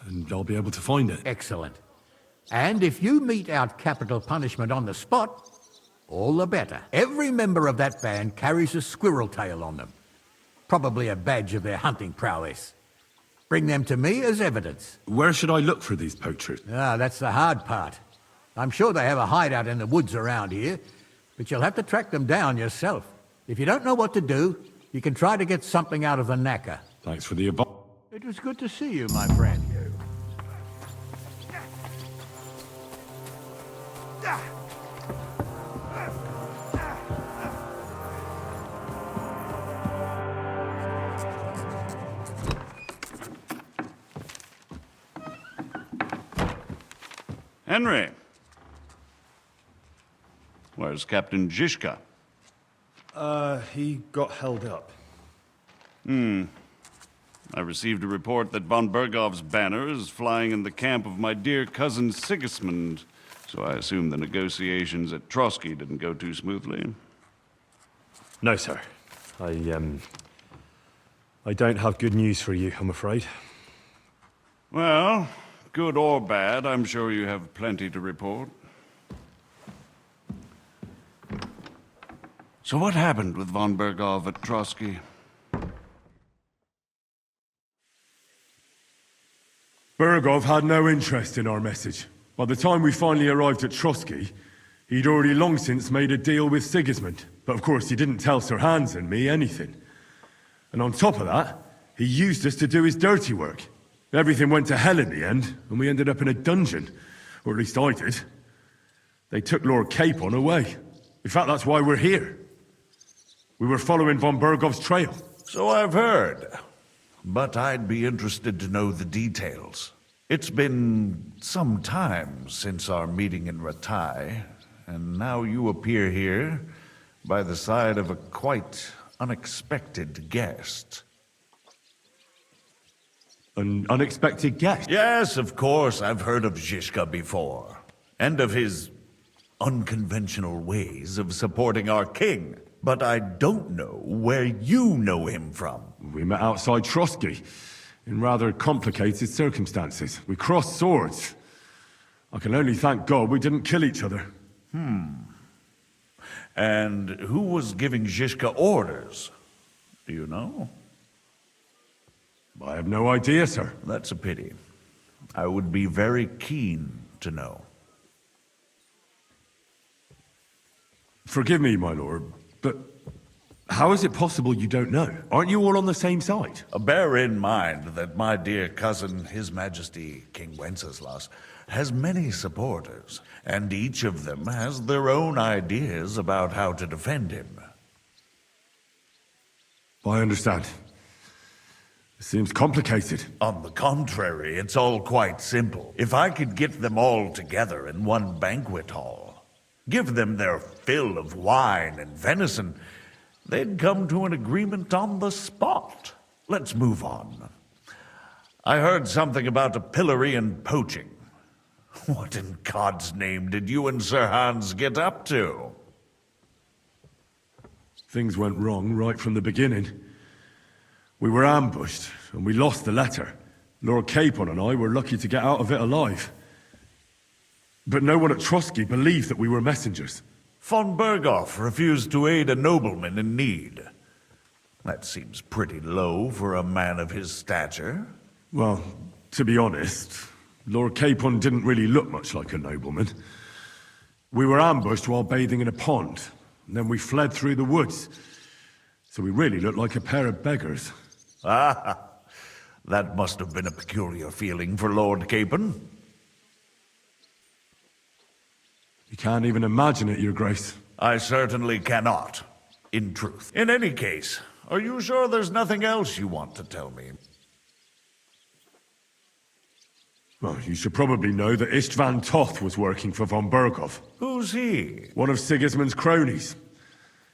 [SPEAKER 3] and I'll be able to find it.
[SPEAKER 12] Excellent. And if you mete out capital punishment on the spot, all the better. Every member of that band carries a squirrel tail on them. Probably a badge of their hunting prowess. Bring them to me as evidence.
[SPEAKER 3] Where should I look for these poachers?
[SPEAKER 12] Ah, that's the hard part. I'm sure they have a hideout in the woods around here, but you'll have to track them down yourself. If you don't know what to do, you can try to get something out of the knacker.
[SPEAKER 3] Thanks for the advice.
[SPEAKER 12] It was good to see you, my friend.
[SPEAKER 4] Henry. Where's Captain Zizka?
[SPEAKER 3] He got held up.
[SPEAKER 4] I received a report that von Bergov's banner is flying in the camp of my dear cousin Sigismund, so I assume the negotiations at Trotsky didn't go too smoothly.
[SPEAKER 3] No, sir. I don't have good news for you, I'm afraid.
[SPEAKER 4] Well, good or bad, I'm sure you have plenty to report. So what happened with von Bergov at Trotsky?
[SPEAKER 3] Bergov had no interest in our message. By the time we finally arrived at Trotsky, he'd already long since made a deal with Sigismund. But of course, he didn't tell Sir Hans and me anything. And on top of that, he used us to do his dirty work. Everything went to hell in the end, and we ended up in a dungeon. Or at least I did. They took Lord Capon away. In fact, that's why we're here. We were following von Bergov's trail.
[SPEAKER 13] So I've heard. But I'd be interested to know the details. It's been some time since our meeting in Ratai, and now you appear here by the side of a quite unexpected guest.
[SPEAKER 3] An unexpected guest?
[SPEAKER 13] Yes, of course, I've heard of Zizka before, and of his unconventional ways of supporting our king. But I don't know where you know him from.
[SPEAKER 3] We met outside Trotsky, in rather complicated circumstances. We crossed swords. I can only thank God we didn't kill each other.
[SPEAKER 13] And who was giving Zizka orders? Do you know?
[SPEAKER 3] I have no idea, sir.
[SPEAKER 13] That's a pity. I would be very keen to know.
[SPEAKER 3] Forgive me, my lord, but how is it possible you don't know? Aren't you all on the same side?
[SPEAKER 13] Bear in mind that my dear cousin, His Majesty King Wenceslas, has many supporters, and each of them has their own ideas about how to defend him.
[SPEAKER 3] I understand. It seems complicated.
[SPEAKER 13] On the contrary, it's all quite simple. If I could get them all together in one banquet hall, give them their fill of wine and venison, they'd come to an agreement on the spot. Let's move on. I heard something about a pillory and poaching. What in God's name did you and Sir Hans get up to?
[SPEAKER 3] Things went wrong right from the beginning. We were ambushed, and we lost the letter. Lord Capon and I were lucky to get out of it alive. But no one at Trotsky believed that we were messengers.
[SPEAKER 13] Von Bergov refused to aid a nobleman in need. That seems pretty low for a man of his stature.
[SPEAKER 3] Well, to be honest, Lord Capon didn't really look much like a nobleman. We were ambushed while bathing in a pond, and then we fled through the woods. So we really looked like a pair of beggars.
[SPEAKER 13] Ah, that must have been a peculiar feeling for Lord Capon.
[SPEAKER 3] You can't even imagine it, Your Grace.
[SPEAKER 13] I certainly cannot, in truth. In any case, are you sure there's nothing else you want to tell me?
[SPEAKER 3] Well, you should probably know that Istvan Toth was working for von Bergov.
[SPEAKER 13] Who's he?
[SPEAKER 3] One of Sigismund's cronies.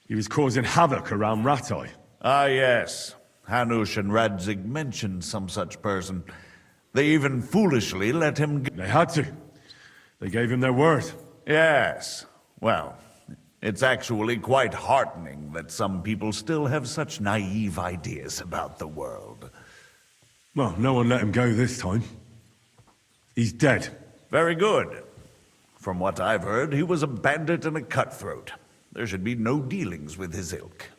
[SPEAKER 3] He was causing havoc around Ratai.
[SPEAKER 13] Ah, yes. Hanush and Radzig mentioned some such person. They even foolishly let him...
[SPEAKER 3] They had to. They gave him their word.
[SPEAKER 13] Yes. Well, it's actually quite heartening that some people still have such naive ideas about the world.
[SPEAKER 3] Well, no one let him go this time. He's dead.
[SPEAKER 13] Very good. From what I've heard, he was a bandit and a cutthroat. There should be no dealings with his ilk.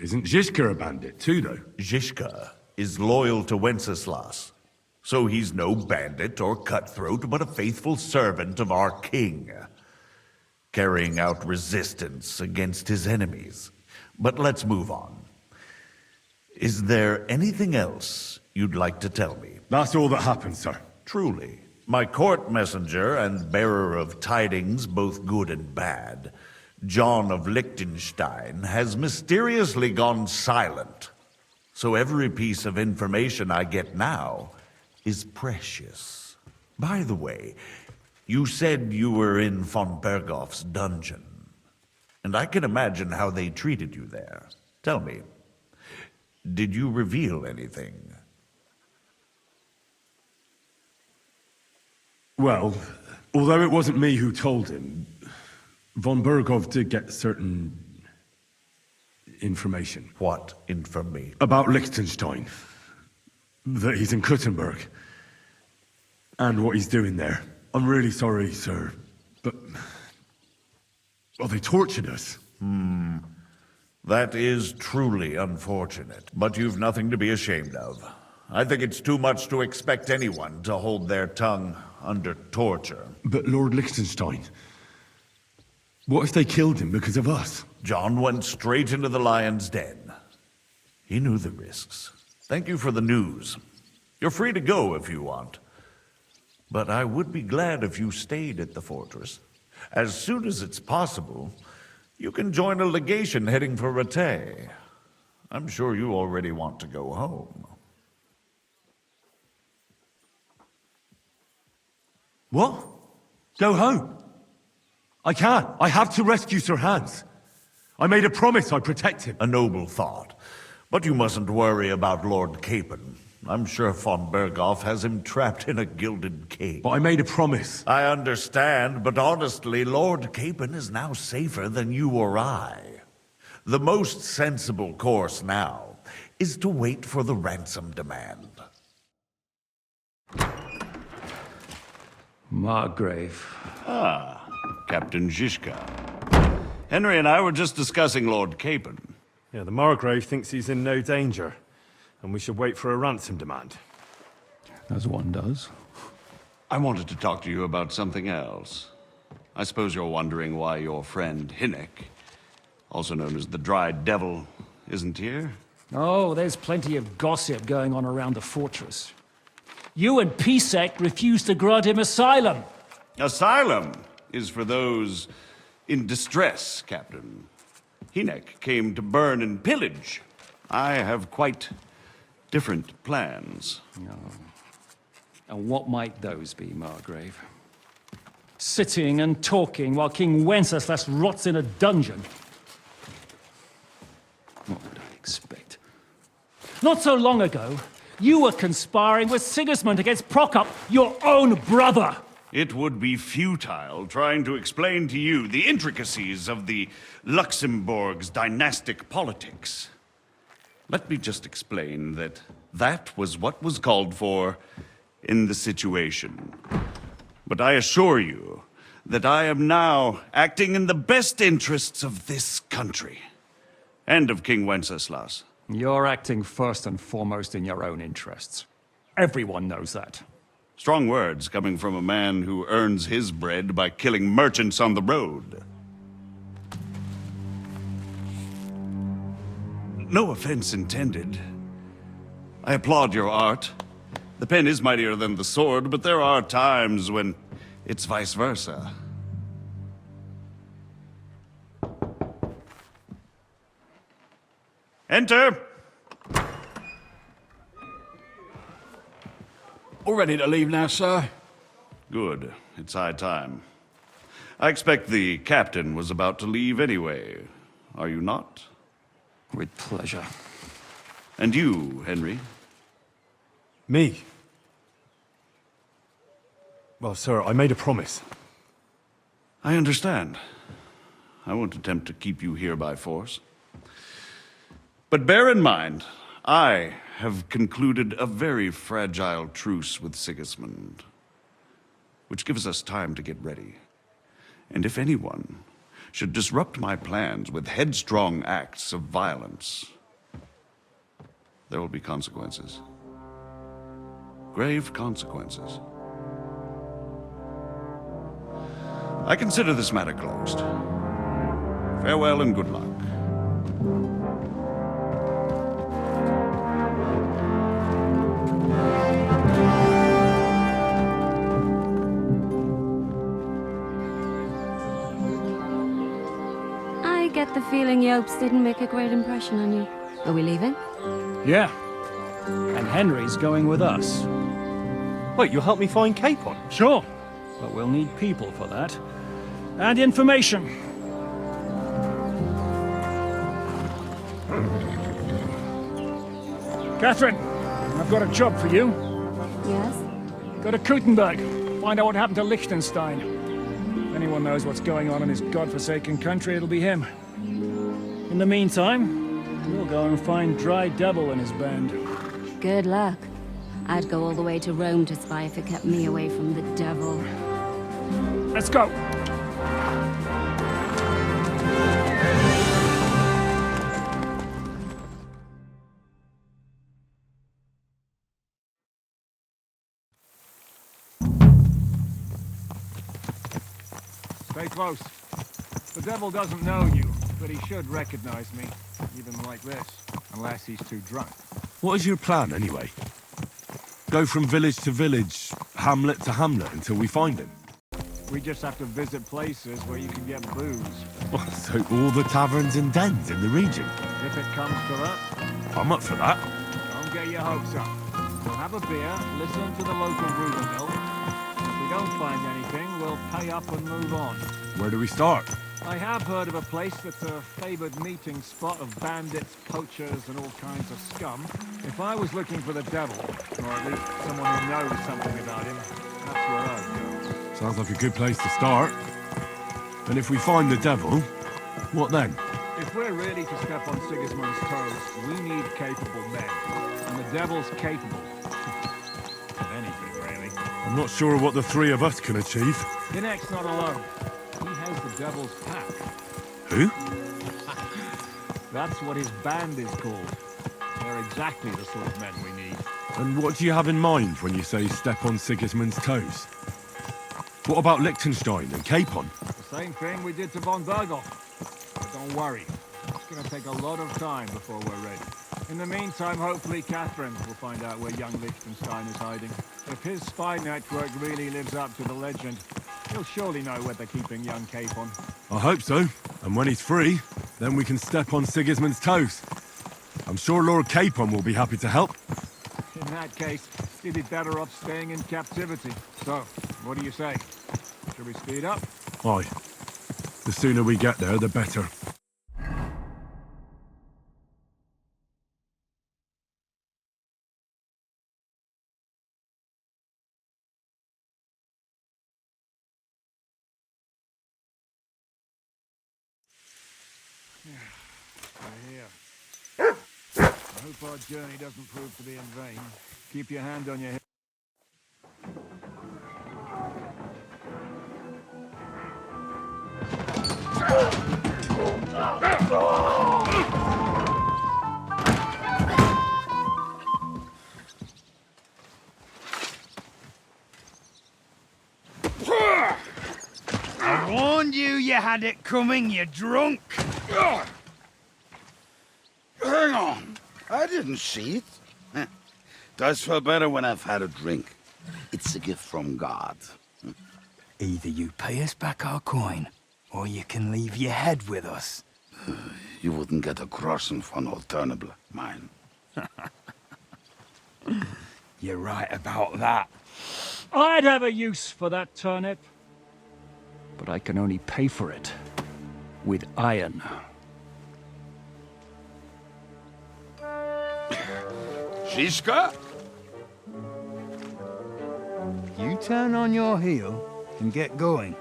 [SPEAKER 3] Isn't Zhishka a bandit too, though?
[SPEAKER 13] Zhishka is loyal to Wenceslas, so he's no bandit or cutthroat, but a faithful servant of our king, carrying out resistance against his enemies. But let's move on. Is there anything else you'd like to tell me?
[SPEAKER 3] That's all that happened, sir.
[SPEAKER 13] Truly. My court messenger and bearer of tidings, both good and bad, John of Liechtenstein, has mysteriously gone silent. So every piece of information I get now is precious. By the way, you said you were in von Bergoff's dungeon, and I can imagine how they treated you there. Tell me, did you reveal anything?
[SPEAKER 3] Well, although it wasn't me who told him, von Berghoff did get certain information.
[SPEAKER 13] What information?
[SPEAKER 3] About Liechtenstein. That he's in Kuttenberg. And what he's doing there. I'm really sorry, sir, but... well, they tortured us.
[SPEAKER 13] That is truly unfortunate, but you've nothing to be ashamed of. I think it's too much to expect anyone to hold their tongue under torture.
[SPEAKER 3] But Lord Liechtenstein... what if they killed him because of us?
[SPEAKER 13] John went straight into the lion's den. He knew the risks. Thank you for the news. You're free to go if you want. But I would be glad if you stayed at the fortress. As soon as it's possible, you can join a legation heading for Rattay. I'm sure you already want to go home.
[SPEAKER 3] What? Go home? I can't. I have to rescue Sir Hans. I made a promise I'd protect him.
[SPEAKER 13] A noble thought. But you mustn't worry about Lord Capon. I'm sure von Berghoff has him trapped in a gilded cage.
[SPEAKER 3] But I made a promise.
[SPEAKER 13] I understand, but honestly, Lord Capon is now safer than you or I. The most sensible course now is to wait for the ransom demand.
[SPEAKER 1] Margrave.
[SPEAKER 4] Ah, Captain Zhishka. Henry and I were just discussing Lord Capon.
[SPEAKER 3] Yeah, the Margrave thinks he's in no danger, and we should wait for a ransom demand.
[SPEAKER 1] As one does.
[SPEAKER 4] I wanted to talk to you about something else. I suppose you're wondering why your friend Hinnek, also known as the Dried Devil, isn't here?
[SPEAKER 1] Oh, there's plenty of gossip going on around the fortress. You and Pisek refused to grant him asylum.
[SPEAKER 4] Asylum is for those in distress, Captain. Hinnek came to burn and pillage. I have quite different plans.
[SPEAKER 1] Oh. And what might those be, Margrave? Sitting and talking while King Wenceslas rots in a dungeon. What would I expect? Not so long ago, you were conspiring with Sigismund against Prokop, your own brother!
[SPEAKER 4] It would be futile trying to explain to you the intricacies of the Luxembourg's dynastic politics. Let me just explain that that was what was called for in the situation. But I assure you that I am now acting in the best interests of this country and of King Wenceslas.
[SPEAKER 1] You're acting first and foremost in your own interests. Everyone knows that.
[SPEAKER 4] Strong words coming from a man who earns his bread by killing merchants on the road. No offense intended. I applaud your art. The pen is mightier than the sword, but there are times when it's vice versa. Enter!
[SPEAKER 6] All ready to leave now, sir?
[SPEAKER 4] Good. It's high time. I expect the captain was about to leave anyway. Are you not?
[SPEAKER 1] With pleasure.
[SPEAKER 4] And you, Henry?
[SPEAKER 3] Me? Well, sir, I made a promise.
[SPEAKER 4] I understand. I won't attempt to keep you here by force. But bear in mind, I have concluded a very fragile truce with Sigismund, which gives us time to get ready. And if anyone should disrupt my plans with headstrong acts of violence, there will be consequences. Grave consequences. I consider this matter closed. Farewell and good luck.
[SPEAKER 2] I get the feeling Yopes didn't make a great impression on you. Are we leaving?
[SPEAKER 1] Yeah. And Henry's going with us.
[SPEAKER 7] Wait, you'll help me find Capon?
[SPEAKER 1] Sure. But we'll need people for that. And information. Catherine, I've got a job for you.
[SPEAKER 2] Yes?
[SPEAKER 1] Go to Kuttenberg. Find out what happened to Liechtenstein. If anyone knows what's going on in his godforsaken country, it'll be him. In the meantime, we'll go and find Dry Devil and his band.
[SPEAKER 2] Good luck. I'd go all the way to Rome to spy if it kept me away from the devil.
[SPEAKER 1] Let's go! Stay close. The devil doesn't know you, but he should recognize me, even like this, unless he's too drunk.
[SPEAKER 3] What is your plan, anyway? Go from village to village, hamlet to hamlet, until we find him?
[SPEAKER 1] We just have to visit places where you can get booze.
[SPEAKER 3] So all the taverns and dens in the region?
[SPEAKER 1] If it comes to that.
[SPEAKER 3] I'm up for that.
[SPEAKER 1] Don't get your hopes up. We'll have a beer, listen to the local brewer mill. If we don't find anything, we'll pay up and move on.
[SPEAKER 3] Where do we start?
[SPEAKER 1] I have heard of a place that's a favored meeting spot of bandits, poachers, and all kinds of scum. If I was looking for the devil, or at least someone who knows something about him, that's where I'd go.
[SPEAKER 3] Sounds like a good place to start. And if we find the devil, what then?
[SPEAKER 1] If we're really to step on Sigismund's toes, we need capable men. And the devil's capable. Of anything, really.
[SPEAKER 3] I'm not sure what the three of us can achieve.
[SPEAKER 1] Dinek's not alone. He has the devil's pack.
[SPEAKER 3] Who?
[SPEAKER 1] That's what his band is called. They're exactly the sort of men we need.
[SPEAKER 3] And what do you have in mind when you say step on Sigismund's toes? What about Liechtenstein and Capon?
[SPEAKER 1] The same thing we did to von Berghoff. But don't worry. It's going to take a lot of time before we're ready. In the meantime, hopefully Catherine will find out where young Liechtenstein is hiding. If his spy network really lives up to the legend, he'll surely know where they're keeping young Capon.
[SPEAKER 3] I hope so. And when he's free, then we can step on Sigismund's toes. I'm sure Lord Capon will be happy to help.
[SPEAKER 1] In that case, he'd be better off staying in captivity. So, what do you say? Should we speed up?
[SPEAKER 3] Aye. The sooner we get there, the better.
[SPEAKER 1] I hope our journey doesn't prove to be in vain. Keep your hand on your hip.
[SPEAKER 11] I warned you had it coming, you drunk.
[SPEAKER 14] Hang on. I didn't see it. Does feel better when I've had a drink. It's a gift from God.
[SPEAKER 15] Either you pay us back our coin, or you can leave your head with us.
[SPEAKER 14] You wouldn't get a groschen for an alternative, mine.
[SPEAKER 15] You're right about that.
[SPEAKER 1] I'd have a use for that turnip. But I can only pay for it with iron.
[SPEAKER 14] Shiska?
[SPEAKER 15] You turn on your heel and get going.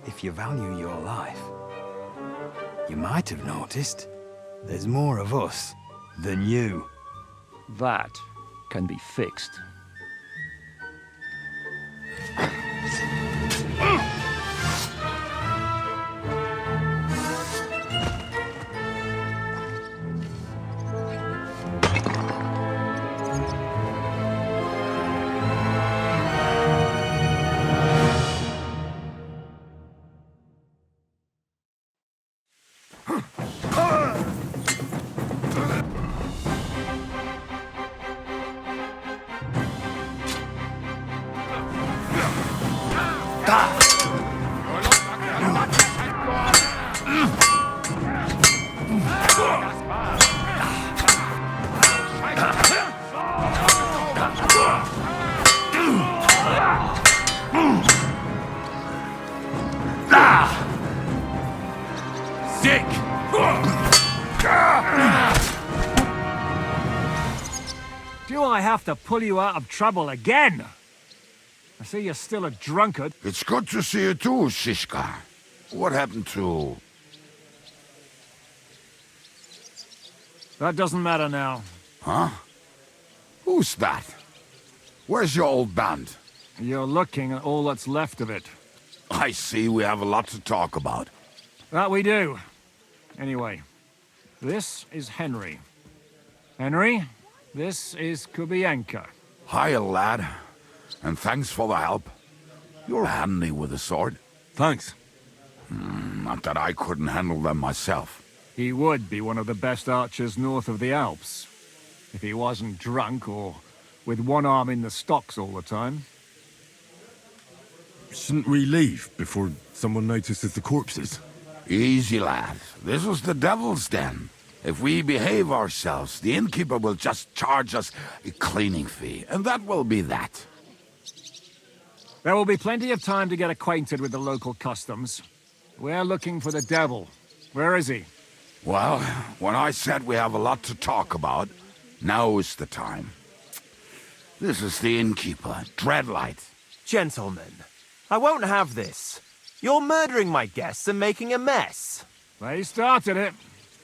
[SPEAKER 15] If you value your life. You might have noticed there's more of us than you.
[SPEAKER 1] That can be fixed.
[SPEAKER 3] Sick!
[SPEAKER 1] Do I have to pull you out of trouble again? I see you're still a drunkard.
[SPEAKER 14] It's good to see you too, Shishka. What happened to...
[SPEAKER 1] That doesn't matter now.
[SPEAKER 14] Huh? Who's that? Where's your old band?
[SPEAKER 1] You're looking at all that's left of it.
[SPEAKER 14] I see we have a lot to talk about.
[SPEAKER 1] That we do. Anyway, this is Henry. Henry, this is Kubienka.
[SPEAKER 14] Hiya, lad. And thanks for the help. You're handy with a sword.
[SPEAKER 3] Thanks.
[SPEAKER 14] Not that I couldn't handle them myself.
[SPEAKER 1] He would be one of the best archers north of the Alps. If he wasn't drunk or with one arm in the stocks all the time.
[SPEAKER 3] Shouldn't we leave before someone notices the corpses?
[SPEAKER 14] Easy, lad. This was the devil's den. If we behave ourselves, the innkeeper will just charge us a cleaning fee, and that will be that.
[SPEAKER 1] There will be plenty of time to get acquainted with the local customs. We're looking for the devil. Where is he?
[SPEAKER 14] Well, when I said we have a lot to talk about, now is the time. This is the innkeeper, Dreadlight.
[SPEAKER 16] Gentlemen, I won't have this. You're murdering my guests and making a mess.
[SPEAKER 1] They started it.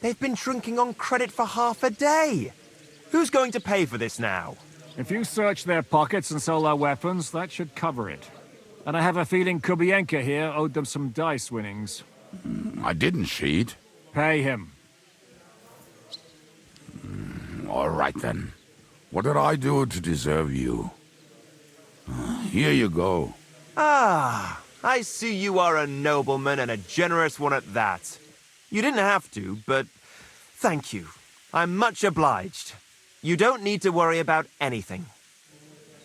[SPEAKER 16] They've been drinking on credit for half a day. Who's going to pay for this now?
[SPEAKER 1] If you search their pockets and sell their weapons, that should cover it. And I have a feeling Kubienka here owed them some dice winnings.
[SPEAKER 14] I didn't cheat.
[SPEAKER 1] Pay him.
[SPEAKER 14] All right, then. What did I do to deserve you? Here you go.
[SPEAKER 16] Ah, I see you are a nobleman and a generous one at that. You didn't have to, but thank you. I'm much obliged. You don't need to worry about anything.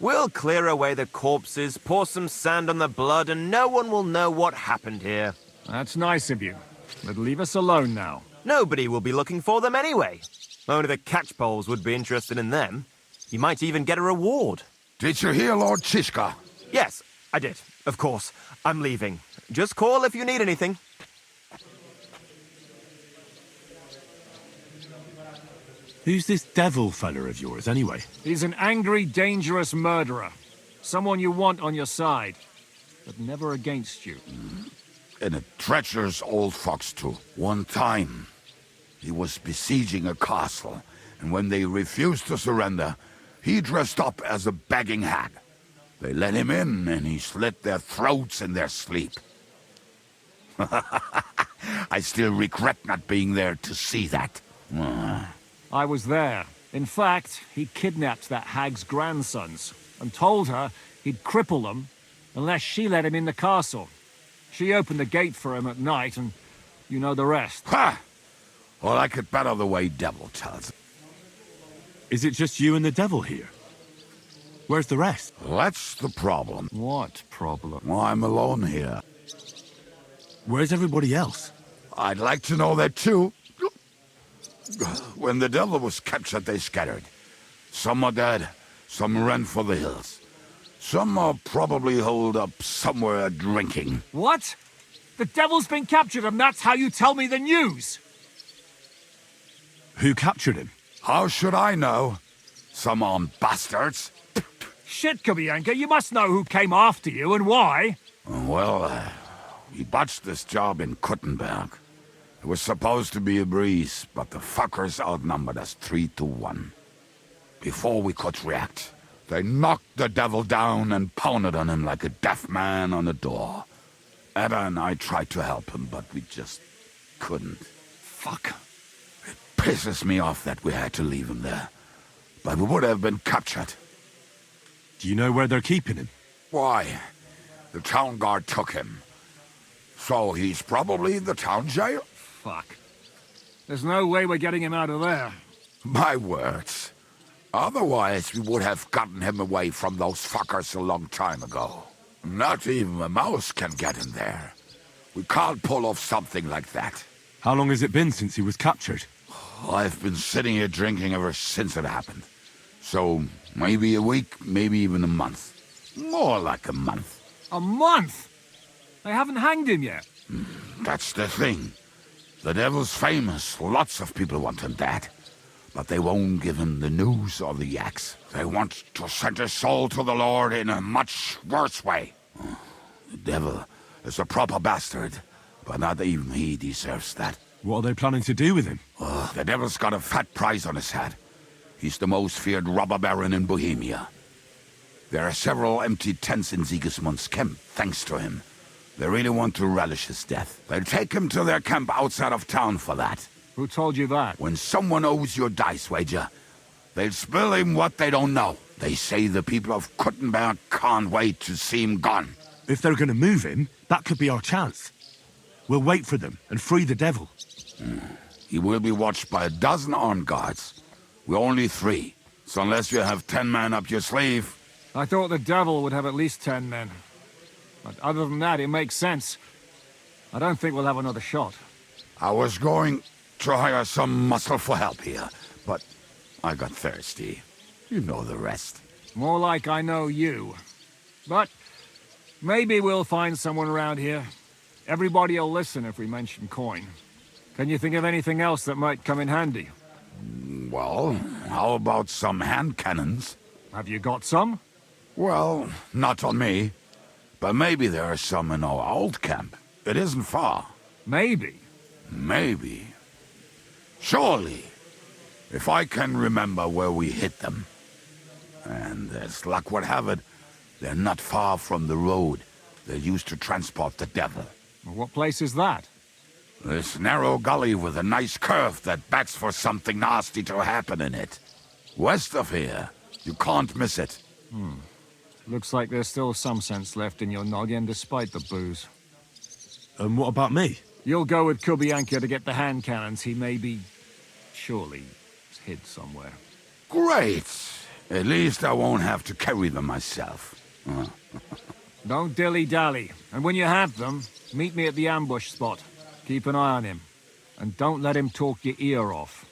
[SPEAKER 16] We'll clear away the corpses, pour some sand on the blood, and no one will know what happened here.
[SPEAKER 1] That's nice of you. But leave us alone now.
[SPEAKER 16] Nobody will be looking for them anyway. Only the catchpoles would be interested in them. You might even get a reward.
[SPEAKER 14] Did you hear Lord Shishka?
[SPEAKER 16] Yes, I did. Of course. I'm leaving. Just call if you need anything.
[SPEAKER 3] Who's this devil fella of yours, anyway?
[SPEAKER 1] He's an angry, dangerous murderer. Someone you want on your side, but never against you.
[SPEAKER 14] And a treacherous old fox, too. One time, he was besieging a castle, and when they refused to surrender, he dressed up as a begging hag. They let him in, and he slit their throats in their sleep. I still regret not being there to see that.
[SPEAKER 1] I was there. In fact, he kidnapped that hag's grandsons and told her he'd cripple them unless she let him in the castle. She opened the gate for him at night, and you know the rest.
[SPEAKER 14] Ha! Well, I could better the way devil tells.
[SPEAKER 3] Is it just you and the devil here? Where's the rest?
[SPEAKER 14] That's the problem.
[SPEAKER 1] What problem?
[SPEAKER 14] Well, I'm alone here.
[SPEAKER 3] Where's everybody else?
[SPEAKER 14] I'd like to know that too. When the devil was captured, they scattered. Some are dead, some ran for the hills. Some are probably holed up somewhere drinking.
[SPEAKER 1] What? The devil's been captured and that's how you tell me the news?
[SPEAKER 3] Who captured him?
[SPEAKER 14] How should I know? Some armed bastards.
[SPEAKER 1] Shit, Kubienka, you must know who came after you and why.
[SPEAKER 14] Well, we botched this job in Kuttenberg. It was supposed to be a breeze, but the fuckers outnumbered us 3-1. Before we could react, they knocked the devil down and pounded on him like a deaf man on a door. Ada and I tried to help him, but we just couldn't.
[SPEAKER 1] Fuck.
[SPEAKER 14] It pisses me off that we had to leave him there. But we would have been captured.
[SPEAKER 3] Do you know where they're keeping him?
[SPEAKER 14] Why? The town guard took him. So he's probably in the town jail?
[SPEAKER 1] Fuck. There's no way we're getting him out of there.
[SPEAKER 14] My words. Otherwise, we would have gotten him away from those fuckers a long time ago. Not even a mouse can get in there. We can't pull off something like that.
[SPEAKER 3] How long has it been since he was captured?
[SPEAKER 14] I've been sitting here drinking ever since it happened. So, maybe a week, maybe even a month. More like a month.
[SPEAKER 1] A month? They haven't hanged him yet.
[SPEAKER 14] That's the thing. The devil's famous. Lots of people want him dead. But they won't give him the news or the axe. They want to send his soul to the Lord in a much worse way. The devil is a proper bastard, but not even he deserves that.
[SPEAKER 3] What are they planning to do with him?
[SPEAKER 14] The devil's got a fat price on his head. He's the most feared robber baron in Bohemia. There are several empty tents in Sigismund's camp, thanks to him. They really want to relish his death. They'll take him to their camp outside of town for that.
[SPEAKER 1] Who told you that?
[SPEAKER 14] When someone owes your dice wager, they'll spill him what they don't know. They say the people of Kuttenberg can't wait to see him gone.
[SPEAKER 3] If they're going to move him, that could be our chance. We'll wait for them and free the devil.
[SPEAKER 14] He will be watched by a dozen armed guards. We're only 3, so unless you have 10 men up your sleeve...
[SPEAKER 1] I thought the devil would have at least 10 men. But other than that, it makes sense. I don't think we'll have another shot.
[SPEAKER 14] I was going to hire some muscle for help here, but I got thirsty. You know the rest.
[SPEAKER 1] More like I know you. But maybe we'll find someone around here. Everybody will listen if we mention coin. Can you think of anything else that might come in handy?
[SPEAKER 14] Well, how about some hand cannons?
[SPEAKER 1] Have you got some?
[SPEAKER 14] Well, not on me. But maybe there are some in our old camp. It isn't far.
[SPEAKER 1] Maybe?
[SPEAKER 14] Maybe. Surely. If I can remember where we hit them. And as luck would have it, they're not far from the road they used to transport the devil.
[SPEAKER 1] What place is that?
[SPEAKER 14] This narrow gully with a nice curve that bets for something nasty to happen in it. West of here. You can't miss it.
[SPEAKER 1] Looks like there's still some sense left in your noggin despite the booze.
[SPEAKER 3] And what about me?
[SPEAKER 1] You'll go with Kubianka to get the hand cannons he may be... surely hid somewhere.
[SPEAKER 14] Great! At least I won't have to carry them myself.
[SPEAKER 1] Don't dilly-dally. And when you have them, meet me at the ambush spot. Keep an eye on him. And don't let him talk your ear off.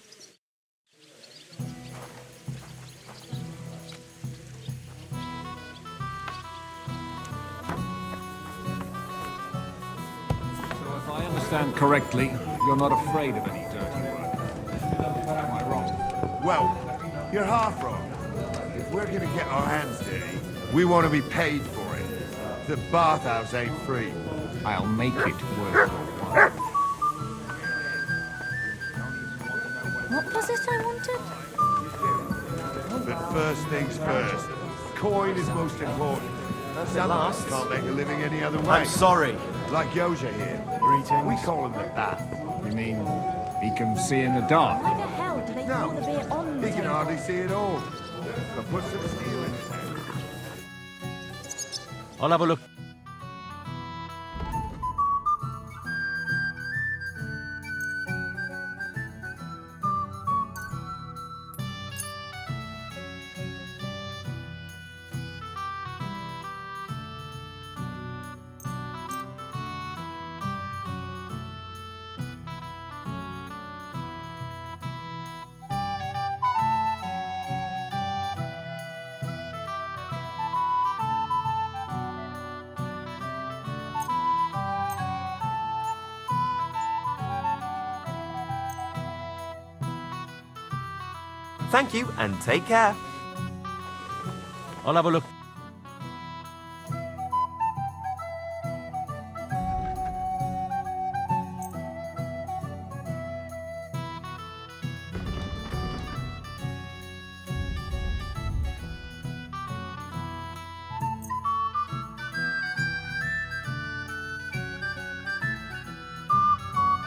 [SPEAKER 1] So if I understand correctly, you're not afraid of any dirty work. Am I wrong?
[SPEAKER 17] Well, you're half wrong. If we're gonna get our hands dirty, we want to be paid for it. The bathhouse ain't free.
[SPEAKER 1] I'll make it worth your while.
[SPEAKER 8] What was it I wanted?
[SPEAKER 17] But first things first. Coin is most important. Some of us can't make a living any other way.
[SPEAKER 16] I'm sorry.
[SPEAKER 17] Like Yoja here. Greetings. We call him the Bat.
[SPEAKER 1] You mean he can see in the dark?
[SPEAKER 8] Why the hell do they pour the beer on the
[SPEAKER 17] He can
[SPEAKER 8] table?
[SPEAKER 17] hardly see it all. But put some steel in his hand.
[SPEAKER 16] I'll have a look. Thank you, and take care. I'll have a look.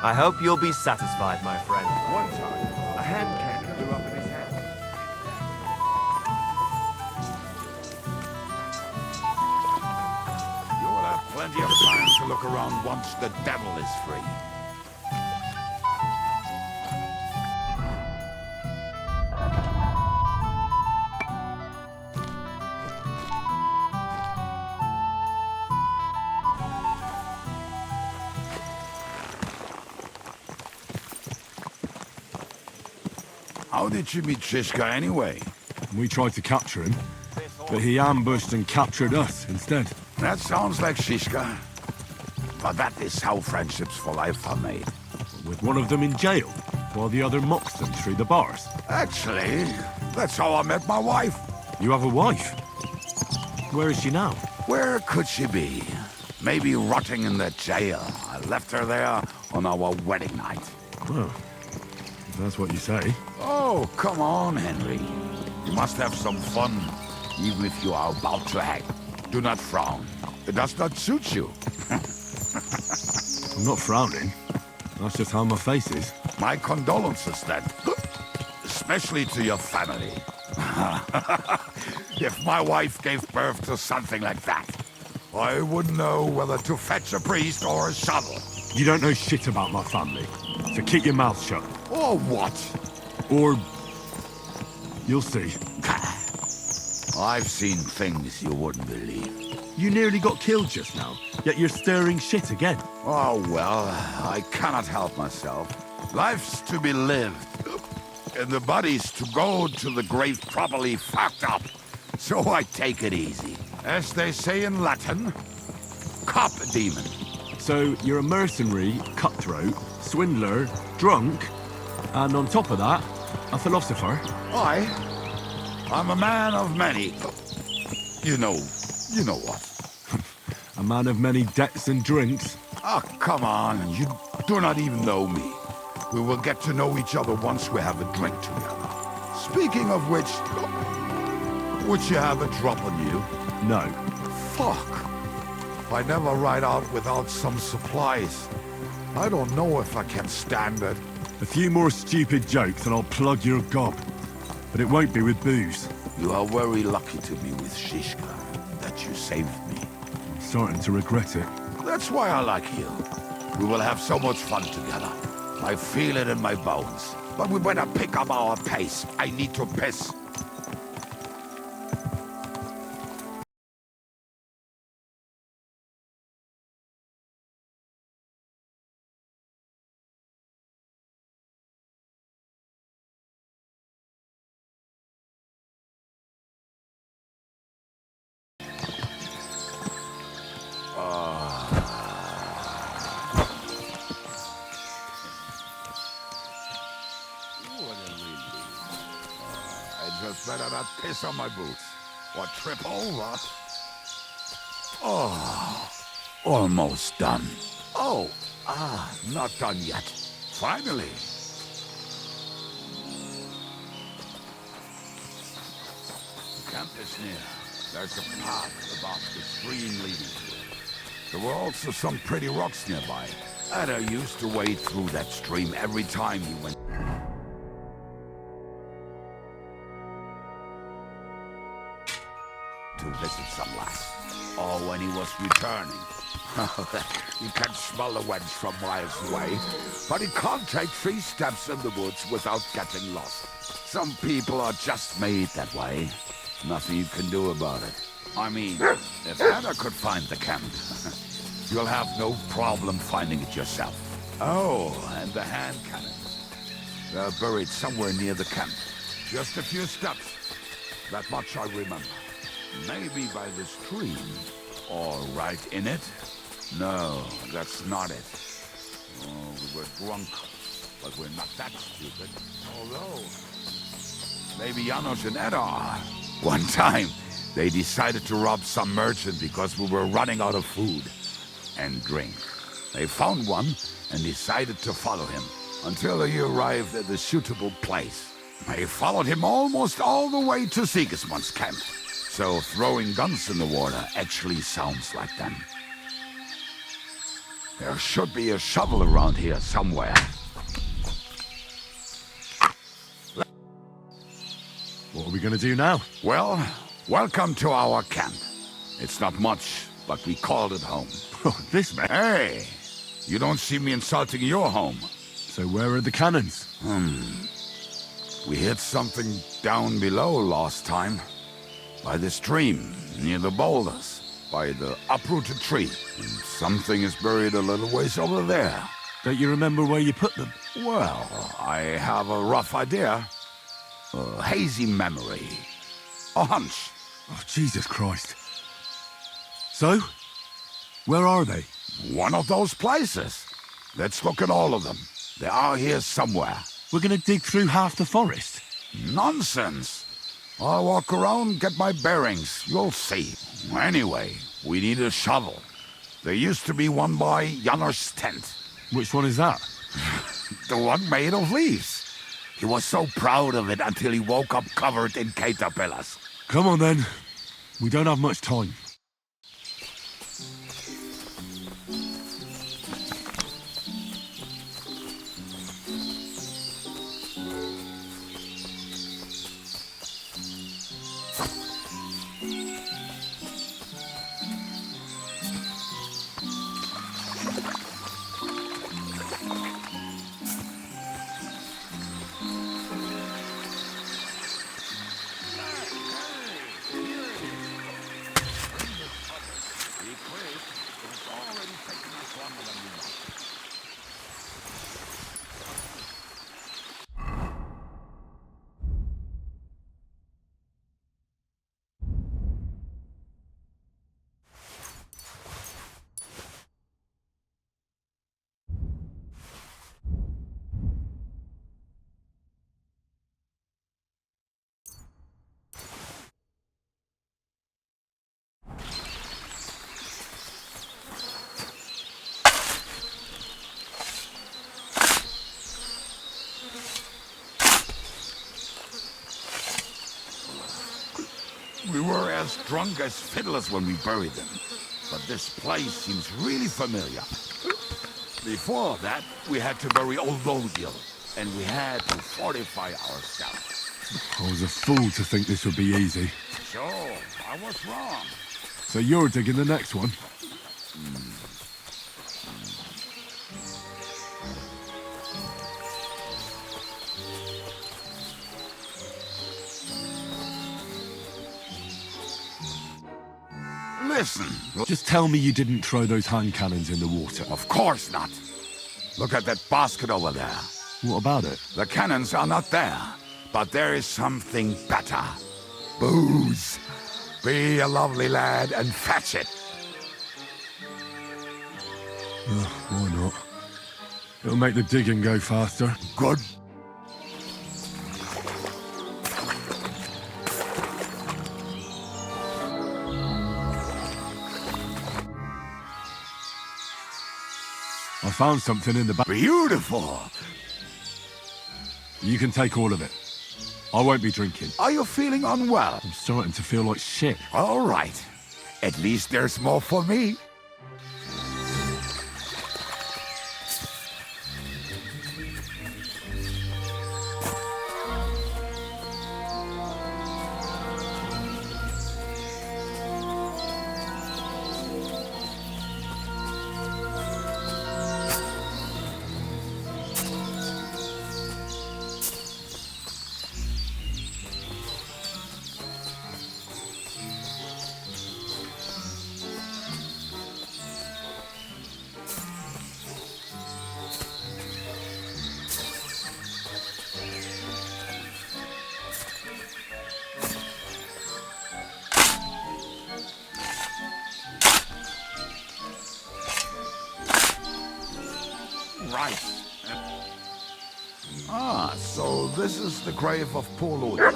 [SPEAKER 16] I hope you'll be satisfied, my friend.
[SPEAKER 17] One time, a hand cannon blew up in his hand.
[SPEAKER 14] You will have plenty of time to look around once the devil is free. How did you meet Shishka anyway?
[SPEAKER 3] We tried to capture him, but he ambushed and captured us instead.
[SPEAKER 14] That sounds like Shishka. But that is how friendships for life are made.
[SPEAKER 3] With one of them in jail, while the other mocks them through the bars.
[SPEAKER 14] Actually, that's how I met my wife.
[SPEAKER 3] You have a wife? Where is she now?
[SPEAKER 14] Where could she be? Maybe rotting in the jail. I left her there on our wedding night.
[SPEAKER 3] Well, if that's what you say.
[SPEAKER 14] Oh, come on, Henry. You must have some fun, even if you are about to hang. Do not frown. It does not suit you.
[SPEAKER 3] I'm not frowning. That's just how my face is.
[SPEAKER 14] My condolences, then. Especially to your family. If my wife gave birth to something like that, I wouldn't know whether to fetch a priest or a shovel.
[SPEAKER 3] You don't know shit about my family, so keep your mouth shut.
[SPEAKER 14] Or what?
[SPEAKER 3] Or... you'll see.
[SPEAKER 14] I've seen things you wouldn't believe.
[SPEAKER 3] You nearly got killed just now, yet you're stirring shit again.
[SPEAKER 14] Oh, well, I cannot help myself. Life's to be lived, and the body's to go to the grave properly fucked up. So I take it easy. As they say in Latin, cop demon.
[SPEAKER 3] So you're a mercenary, cutthroat, swindler, drunk, and on top of that, a philosopher?
[SPEAKER 14] I'm a man of many... You know what.
[SPEAKER 3] A man of many debts and drinks.
[SPEAKER 14] Oh, come on, you do not even know me. We will get to know each other once we have a drink together. Speaking of which, would you have a drop on you?
[SPEAKER 3] No.
[SPEAKER 14] Fuck. I never ride out without some supplies. I don't know if I can stand it.
[SPEAKER 3] A few more stupid jokes and I'll plug your gob. But it won't be with booze.
[SPEAKER 14] You are very lucky to be with Shishka, that you saved me.
[SPEAKER 3] I'm starting to regret it.
[SPEAKER 14] That's why I like you. We will have so much fun together. I feel it in my bones. But we better pick up our pace. I need to piss. Better not piss on my boots, or trip over. Oh, almost done. Oh, not done yet. Finally. The camp is near. There's a path above the stream leading to it. There were also some pretty rocks nearby. Ada used to wade through that stream every time he went. To visit some lass, or when he was returning. You can smell the wench from miles away, but he can't take 3 steps in the woods without getting lost. Some people are just made that way. Nothing you can do about it. I mean, if Anna could find the camp, you'll have no problem finding it yourself. Oh, and the hand cannons. They're buried somewhere near the camp. Just a few steps. That much I remember. Maybe by the stream, or right in it? No, that's not it. Oh, we were drunk, but we're not that stupid. Although, maybe Janos and Ed are. One time, they decided to rob some merchant because we were running out of food and drink. They found one and decided to follow him until he arrived at a suitable place. They followed him almost all the way to Sigismund's camp. So throwing guns in the water actually sounds like them. There should be a shovel around here somewhere.
[SPEAKER 3] What are we gonna do now?
[SPEAKER 14] Well, welcome to our camp. It's not much, but we called it home.
[SPEAKER 3] This man?
[SPEAKER 14] Hey! You don't see me insulting your home.
[SPEAKER 3] So where are the cannons?
[SPEAKER 14] We hit something down below last time. By the stream, near the boulders, by the uprooted tree. And something is buried a little ways over there.
[SPEAKER 3] Don't you remember where you put them?
[SPEAKER 14] Well, I have a rough idea. A hazy memory. A hunch.
[SPEAKER 3] Oh, Jesus Christ. So? Where are they?
[SPEAKER 14] One of those places. Let's look at all of them. They are here somewhere.
[SPEAKER 3] We're gonna dig through half the forest.
[SPEAKER 14] Nonsense. I'll walk around, get my bearings. You'll see. Anyway, we need a shovel. There used to be one by Janner's tent.
[SPEAKER 3] Which one is that?
[SPEAKER 14] The one made of leaves. He was so proud of it until he woke up covered in caterpillars.
[SPEAKER 3] Come on then. We don't have much time.
[SPEAKER 14] We were as drunk as fiddlers when we buried them. But this place seems really familiar. Before that, we had to bury old Lodiel, and we had to fortify ourselves.
[SPEAKER 3] I was a fool to think this would be easy.
[SPEAKER 14] Sure, I was wrong.
[SPEAKER 3] So you're digging the next one?
[SPEAKER 14] Listen.
[SPEAKER 3] Just tell me you didn't throw those hand cannons in the water.
[SPEAKER 14] Of course not. Look at that basket over there.
[SPEAKER 3] What about it?
[SPEAKER 14] The cannons are not there, but there is something better. Booze. Be a lovely lad and fetch it.
[SPEAKER 3] Why not? It'll make the digging go faster.
[SPEAKER 14] Good.
[SPEAKER 3] I found something in the back.
[SPEAKER 14] Beautiful.
[SPEAKER 3] You can take all of it. I won't be drinking.
[SPEAKER 14] Are you feeling unwell?
[SPEAKER 3] I'm starting to feel like shit.
[SPEAKER 14] All right. At least there's more for me. Right. So this is the grave of poor Lodiel.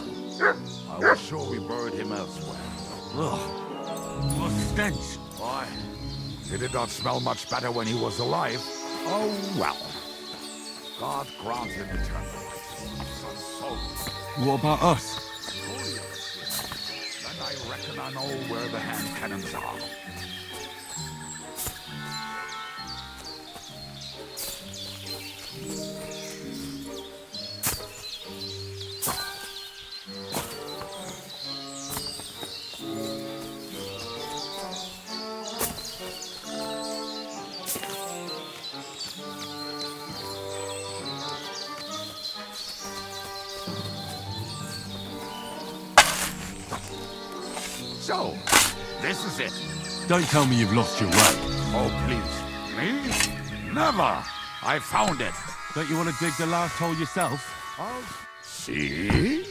[SPEAKER 14] I was sure we buried him elsewhere.
[SPEAKER 3] Ugh. What stench.
[SPEAKER 14] Why? He did not smell much better when he was alive. Oh, well. God grant him eternal life. Some soul.
[SPEAKER 3] What about us?
[SPEAKER 14] Then I reckon I know where the hand cannons are. So, this is it.
[SPEAKER 3] Don't tell me you've lost your way.
[SPEAKER 14] Oh, please. Me? Never. I found it.
[SPEAKER 3] Don't you want to dig the last hole yourself?
[SPEAKER 14] See?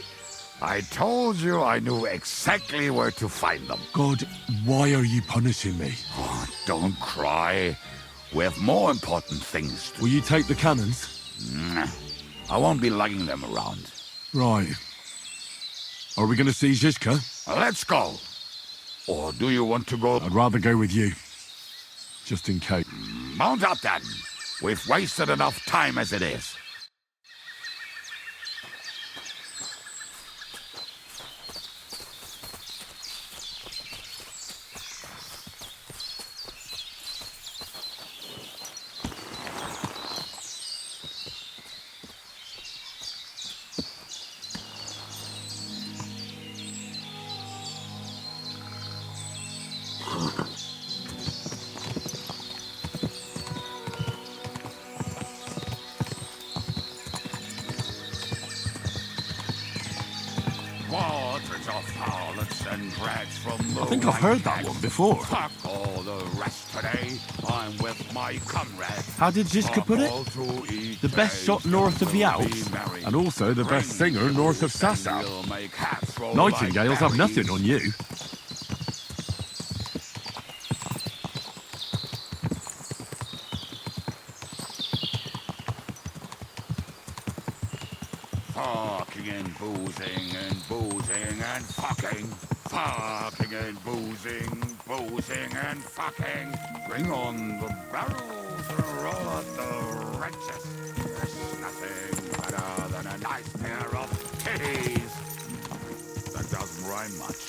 [SPEAKER 14] I told you I knew exactly where to find them.
[SPEAKER 3] God, why are you punishing me?
[SPEAKER 14] Oh, don't cry. We have more important things to...
[SPEAKER 3] Will you take the cannons?
[SPEAKER 14] I won't be lugging them around.
[SPEAKER 3] Right. Are we going to see Zizka?
[SPEAKER 14] Let's go. Or do you want to go?
[SPEAKER 3] I'd rather go with you. Just in case.
[SPEAKER 14] Mount up then. We've wasted enough time as it is. Waters of harlots and brags from the
[SPEAKER 3] I think I've heard that one before.
[SPEAKER 14] Fuck all the rest today. I'm with my comrades.
[SPEAKER 3] How did Zizka put it? The best shot north of the Alps, and also the best singer north of Sasau. Nightingales have nothing on you.
[SPEAKER 14] Fucking and boozing and boozing and fucking. Fucking and boozing, boozing and fucking. Bring on the barrels and roll out the wrenches. There's nothing better than a nice pair of titties. That doesn't rhyme much.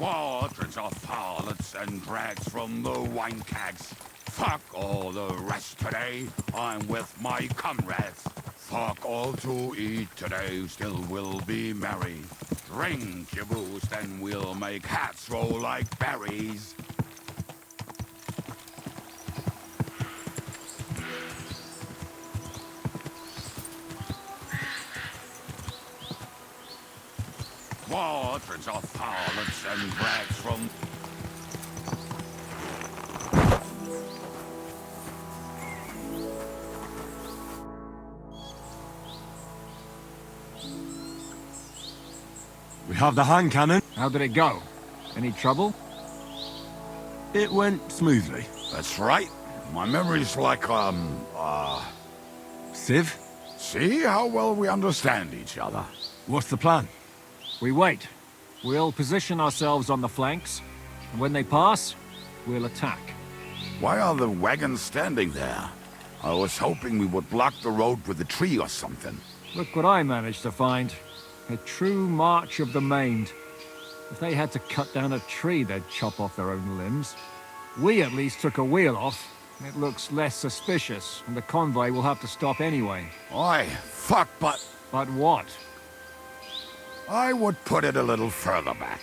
[SPEAKER 14] Waters of harlots and brags from the wine cags. Fuck all the rest today. I'm with my comrades. Fuck all to eat today. Still we'll be merry. Drink your booze, then we'll make hats roll like berries. Waters of harlots and brags from...
[SPEAKER 3] We have the hand cannon.
[SPEAKER 1] How did it go? Any trouble?
[SPEAKER 3] It went smoothly.
[SPEAKER 14] That's right. My memory's like,
[SPEAKER 3] Civ?
[SPEAKER 14] See how well we understand each other.
[SPEAKER 3] What's the plan?
[SPEAKER 1] We wait. We'll position ourselves on the flanks, and when they pass, we'll attack.
[SPEAKER 14] Why are the wagons standing there? I was hoping we would block the road with a tree or something.
[SPEAKER 1] Look what I managed to find. A true march of the maimed. If they had to cut down a tree, they'd chop off their own limbs. We at least took a wheel off. It looks less suspicious, and the convoy will have to stop anyway.
[SPEAKER 14] Oi, fuck, but...
[SPEAKER 1] But what?
[SPEAKER 14] I would put it a little further back,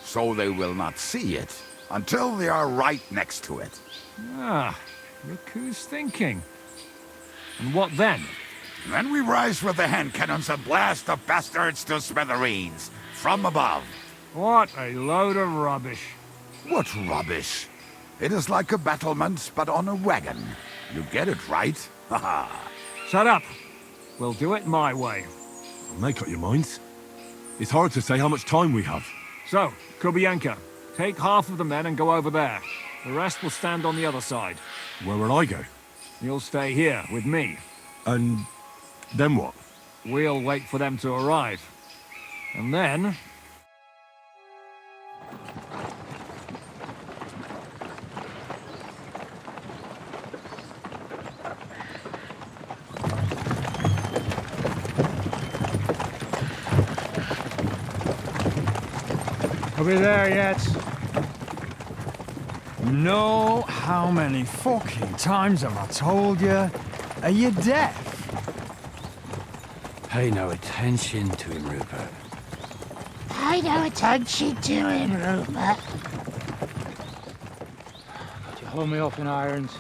[SPEAKER 14] so they will not see it until they are right next to it.
[SPEAKER 1] Ah, look who's thinking. And what then?
[SPEAKER 14] Then we rise with the hand cannons and blast the bastards to smithereens, from above.
[SPEAKER 1] What a load of rubbish.
[SPEAKER 14] What rubbish? It is like a battlement, but on a wagon. You get it right? Haha.
[SPEAKER 1] Shut up. We'll do it my way.
[SPEAKER 3] Make up your minds. It's hard to say how much time we have.
[SPEAKER 1] So, Kubianka, take half of the men and go over there. The rest will stand on the other side.
[SPEAKER 3] Where will I go?
[SPEAKER 1] You'll stay here with me.
[SPEAKER 3] And then what?
[SPEAKER 1] We'll wait for them to arrive. And then...
[SPEAKER 18] Are we there yet? No, how many fucking times have I told you? Are you deaf?
[SPEAKER 15] Pay no attention to him, Rupert.
[SPEAKER 19] Pay no attention to him, Rupert.
[SPEAKER 18] But you hold me up in irons,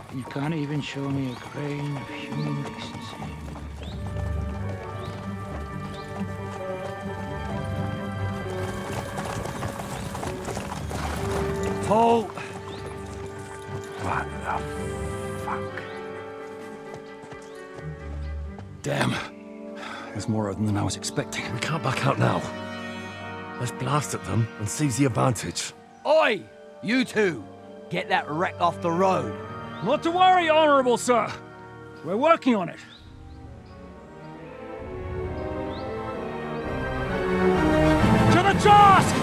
[SPEAKER 18] and you can't even show me a grain of human decency.
[SPEAKER 1] hole.
[SPEAKER 14] What the fuck?
[SPEAKER 1] Damn. There's more of them than I was expecting.
[SPEAKER 20] We can't back out now. Let's blast at them and seize the advantage.
[SPEAKER 7] Oi! You two! Get that wreck off the road.
[SPEAKER 1] Not to worry, Honorable Sir. We're working on it. To the task!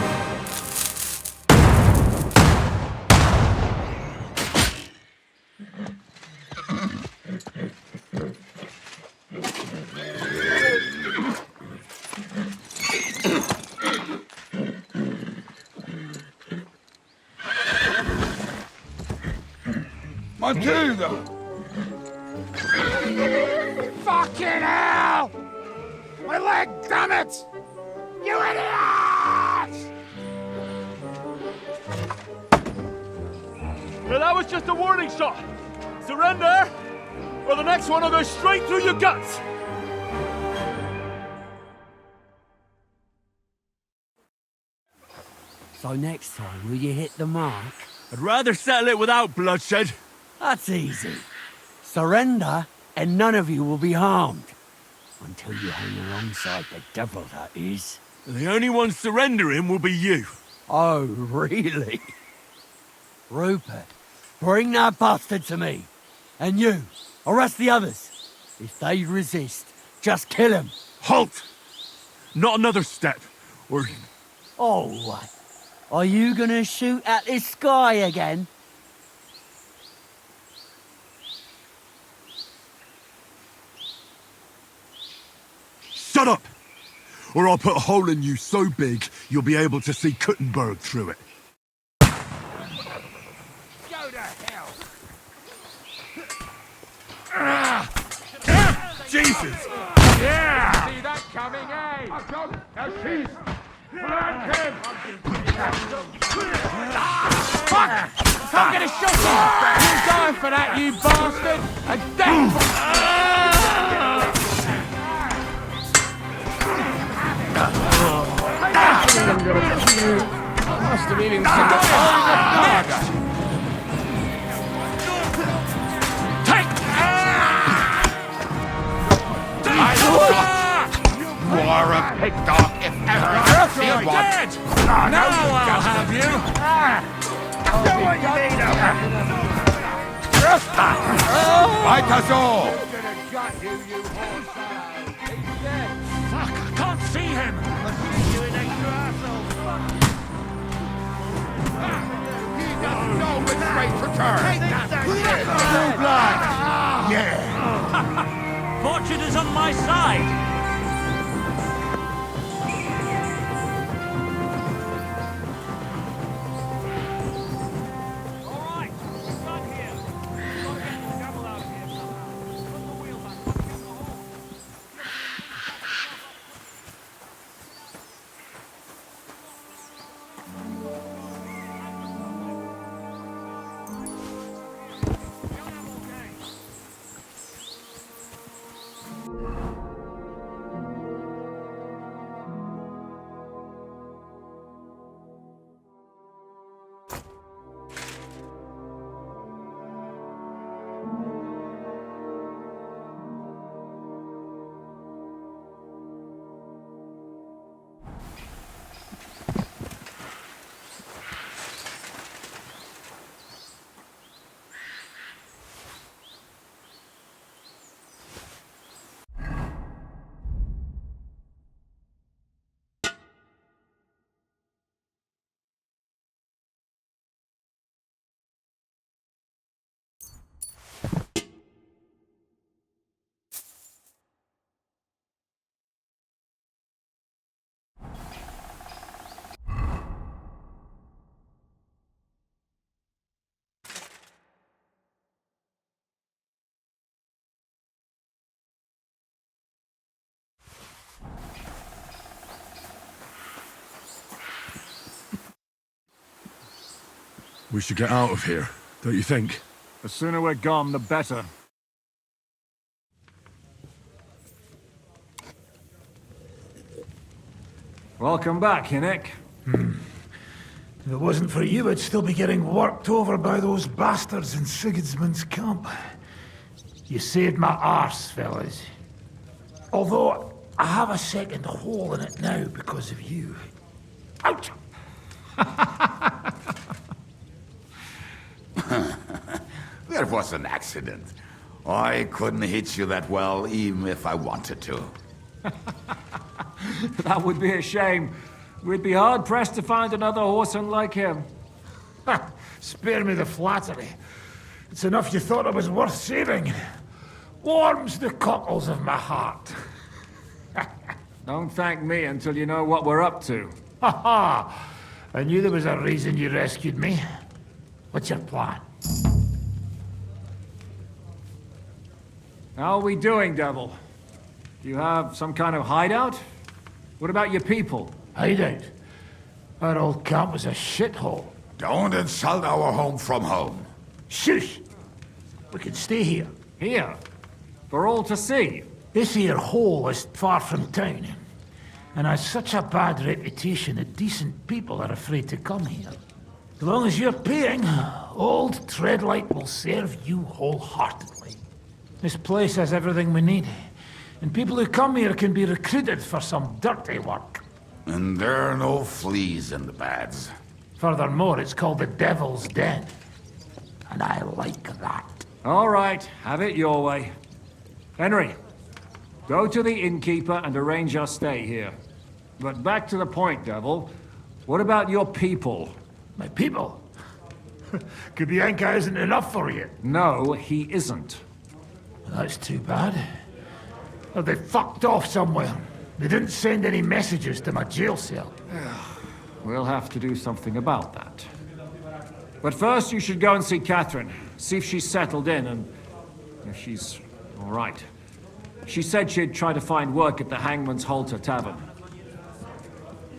[SPEAKER 14] Matilda!
[SPEAKER 19] Fucking hell! My leg, damn it! You idiots!
[SPEAKER 20] Well, that was just a warning shot. Surrender, or the next one will go straight through your guts.
[SPEAKER 7] So next time, will you hit the mark?
[SPEAKER 20] I'd rather settle it without bloodshed.
[SPEAKER 7] That's easy. Surrender, and none of you will be harmed. Until you hang alongside the devil, that is.
[SPEAKER 20] The only one surrendering will be you.
[SPEAKER 7] Oh, really? Rupert, bring that bastard to me. And you, arrest the others. If they resist, just kill him.
[SPEAKER 20] Halt! Not another step, or...
[SPEAKER 7] Oh, what? Are you gonna shoot at this sky again?
[SPEAKER 3] Shut up! Or I'll put a hole in you so big, you'll be able to see Kuttenberg through it.
[SPEAKER 19] Go to hell!
[SPEAKER 3] Jesus!
[SPEAKER 19] Yeah! See that coming, eh? Now she's... Flank him! Fuck! Can't get a shot in! You dying for that, you bastard! And
[SPEAKER 20] Must have even sent a harder.
[SPEAKER 14] You are a pig dog if ever I've seen one.
[SPEAKER 1] Now I'll have you.
[SPEAKER 19] Do what you need of
[SPEAKER 14] Fight us all!
[SPEAKER 1] Fuck, I can't see him.
[SPEAKER 14] He doesn't know which way to turn.
[SPEAKER 19] Blue blood!
[SPEAKER 14] Yeah.
[SPEAKER 1] Fortune is on my side.
[SPEAKER 3] We should get out of here, don't you think?
[SPEAKER 20] The sooner we're gone, the better.
[SPEAKER 1] Welcome back, Hinnick.
[SPEAKER 19] If it wasn't for you, I'd still be getting worked over by those bastards in Sigismund's camp. You saved my arse, fellas. Although, I have a second hole in it now because of you. Ouch!
[SPEAKER 14] There was an accident. I couldn't hit you that well, even if I wanted to.
[SPEAKER 1] That would be a shame. We'd be hard-pressed to find another horseman like him.
[SPEAKER 19] Spare me the flattery. It's enough you thought I was worth saving. Warms the cockles of my heart.
[SPEAKER 1] Don't thank me until you know what we're up to.
[SPEAKER 19] Ha ha! I knew there was a reason you rescued me. What's your plan?
[SPEAKER 1] How are we doing, Devil? Do you have some kind of hideout? What about your people?
[SPEAKER 19] Hideout? Our old camp was a shithole.
[SPEAKER 14] Don't insult our home from home.
[SPEAKER 19] Shush! We can stay here.
[SPEAKER 1] Here? For all to see?
[SPEAKER 19] This here hole is far from town, and has such a bad reputation that decent people are afraid to come here. As long as you're paying, old Treadlight will serve you wholeheartedly. This place has everything we need, and people who come here can be recruited for some dirty work.
[SPEAKER 14] And there are no fleas in the beds.
[SPEAKER 19] Furthermore, it's called the Devil's Den, and I like that.
[SPEAKER 1] All right, have it your way. Henry, go to the innkeeper and arrange our stay here. But back to the point, Devil. What about your people?
[SPEAKER 19] My people? Kubienka isn't enough for you.
[SPEAKER 1] No, he isn't.
[SPEAKER 19] That's too bad. Well, they fucked off somewhere. They didn't send any messages to my jail cell.
[SPEAKER 1] We'll have to do something about that. But first, you should go and see Catherine. See if she's settled in and if she's all right. She said she'd try to find work at the Hangman's Halter Tavern.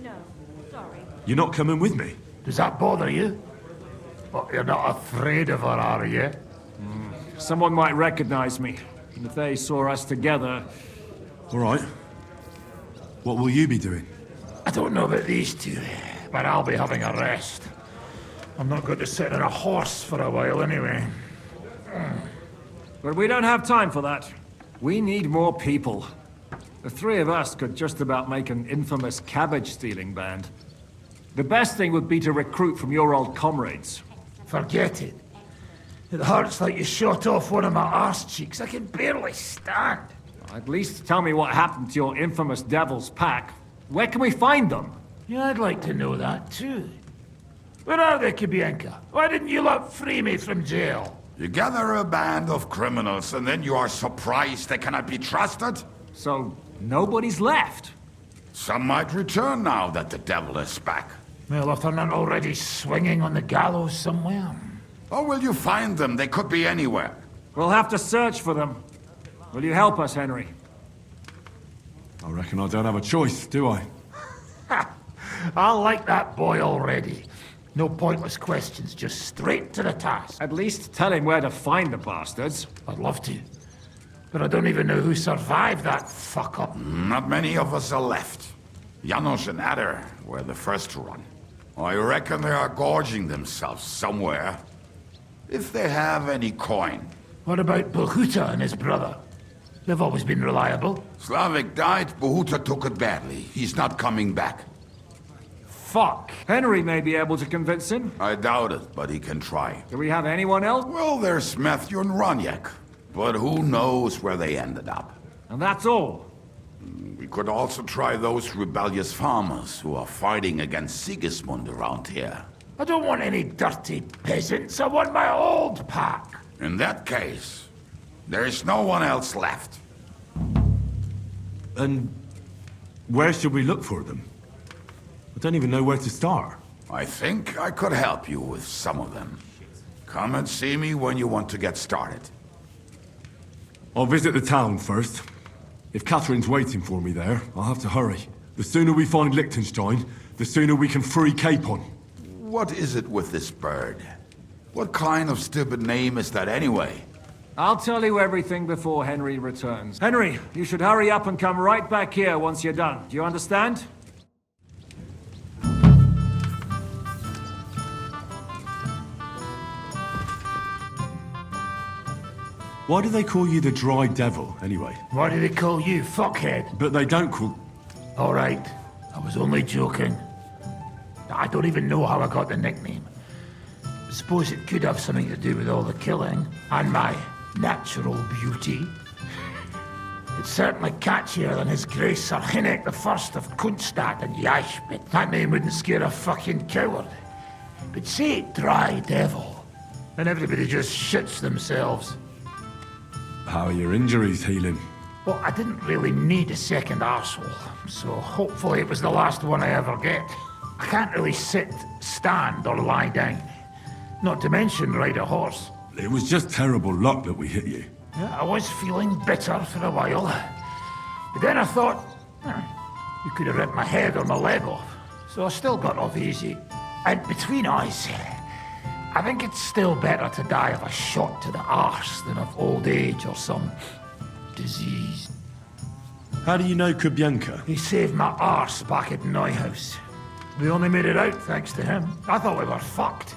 [SPEAKER 8] No, sorry.
[SPEAKER 3] You're not coming with me?
[SPEAKER 19] Does that bother you? But you're not afraid of her, are you?
[SPEAKER 1] Someone might recognize me. And if they saw us together...
[SPEAKER 3] All right. What will you be doing?
[SPEAKER 19] I don't know about these two, but I'll be having a rest. I'm not going to sit on a horse for a while anyway.
[SPEAKER 1] But we don't have time for that. We need more people. The three of us could just about make an infamous cabbage-stealing band. The best thing would be to recruit from your old comrades.
[SPEAKER 19] Forget it. It hurts like you shot off one of my arse cheeks. I can barely stand.
[SPEAKER 1] At least tell me what happened to your infamous Devil's Pack. Where can we find them?
[SPEAKER 19] Yeah, I'd like to know that too. Where are they, Kubienka? Why didn't you lot free me from jail?
[SPEAKER 14] You gather a band of criminals and then you are surprised they cannot be trusted?
[SPEAKER 1] So, nobody's left?
[SPEAKER 14] Some might return now that the devil is back.
[SPEAKER 19] Well, if they're not already swinging on the gallows somewhere.
[SPEAKER 14] Or will you find them? They could be anywhere.
[SPEAKER 1] We'll have to search for them. Will you help us, Henry?
[SPEAKER 3] I reckon I don't have a choice, do I?
[SPEAKER 19] I like that boy already. No pointless questions, just straight to the task.
[SPEAKER 1] At least tell him where to find the bastards.
[SPEAKER 19] I'd love to. But I don't even know who survived that fuck-up.
[SPEAKER 14] Not many of us are left. Janos and Adder were the first to run. I reckon they are gorging themselves somewhere. If they have any coin.
[SPEAKER 19] What about Bohuta and his brother? They've always been reliable.
[SPEAKER 14] Slavik died, Bohuta took it badly. He's not coming back.
[SPEAKER 1] Fuck. Henry may be able to convince him.
[SPEAKER 14] I doubt it, but he can try.
[SPEAKER 1] Do we have anyone else?
[SPEAKER 14] Well, there's Matthew and Roniak. But who knows where they ended up.
[SPEAKER 1] And that's all.
[SPEAKER 14] We could also try those rebellious farmers who are fighting against Sigismund around here.
[SPEAKER 19] I don't want any dirty peasants. I want my old pack.
[SPEAKER 14] In that case, there is no one else left.
[SPEAKER 3] And where should we look for them? I don't even know where to start.
[SPEAKER 14] I think I could help you with some of them. Come and see me when you want to get started.
[SPEAKER 3] I'll visit the town first. If Catherine's waiting for me there, I'll have to hurry. The sooner we find Liechtenstein, the sooner we can free Capon.
[SPEAKER 14] What is it with this bird? What kind of stupid name is that anyway?
[SPEAKER 1] I'll tell you everything before Henry returns. Henry, you should hurry up and come right back here once you're done. Do you understand?
[SPEAKER 3] Why do they call you the Dry Devil, anyway?
[SPEAKER 19] Why do they call you fuckhead?
[SPEAKER 3] But they don't call...
[SPEAKER 19] All right, I was only joking. I don't even know how I got the nickname. I suppose it could have something to do with all the killing and my natural beauty. It's certainly catchier than His Grace Sir Hinnek the First of Kunstad and Yashbit. That name wouldn't scare a fucking coward. But say Dry Devil, and everybody just shits themselves.
[SPEAKER 3] How are your injuries healing?
[SPEAKER 19] Well, I didn't really need a second arsehole, so hopefully it was the last one I ever get. I can't really sit, stand, or lie down. Not to mention ride a horse.
[SPEAKER 3] It was just terrible luck that we hit you.
[SPEAKER 19] Yeah, I was feeling bitter for a while. But then I thought, you could have ripped my head or my leg off. So I still got off easy. And between us, I think it's still better to die of a shot to the arse than of old age or some disease.
[SPEAKER 3] How do you know Kubienka?
[SPEAKER 19] He saved my arse back at Neuhaus. We only made it out thanks to him. I thought we were fucked.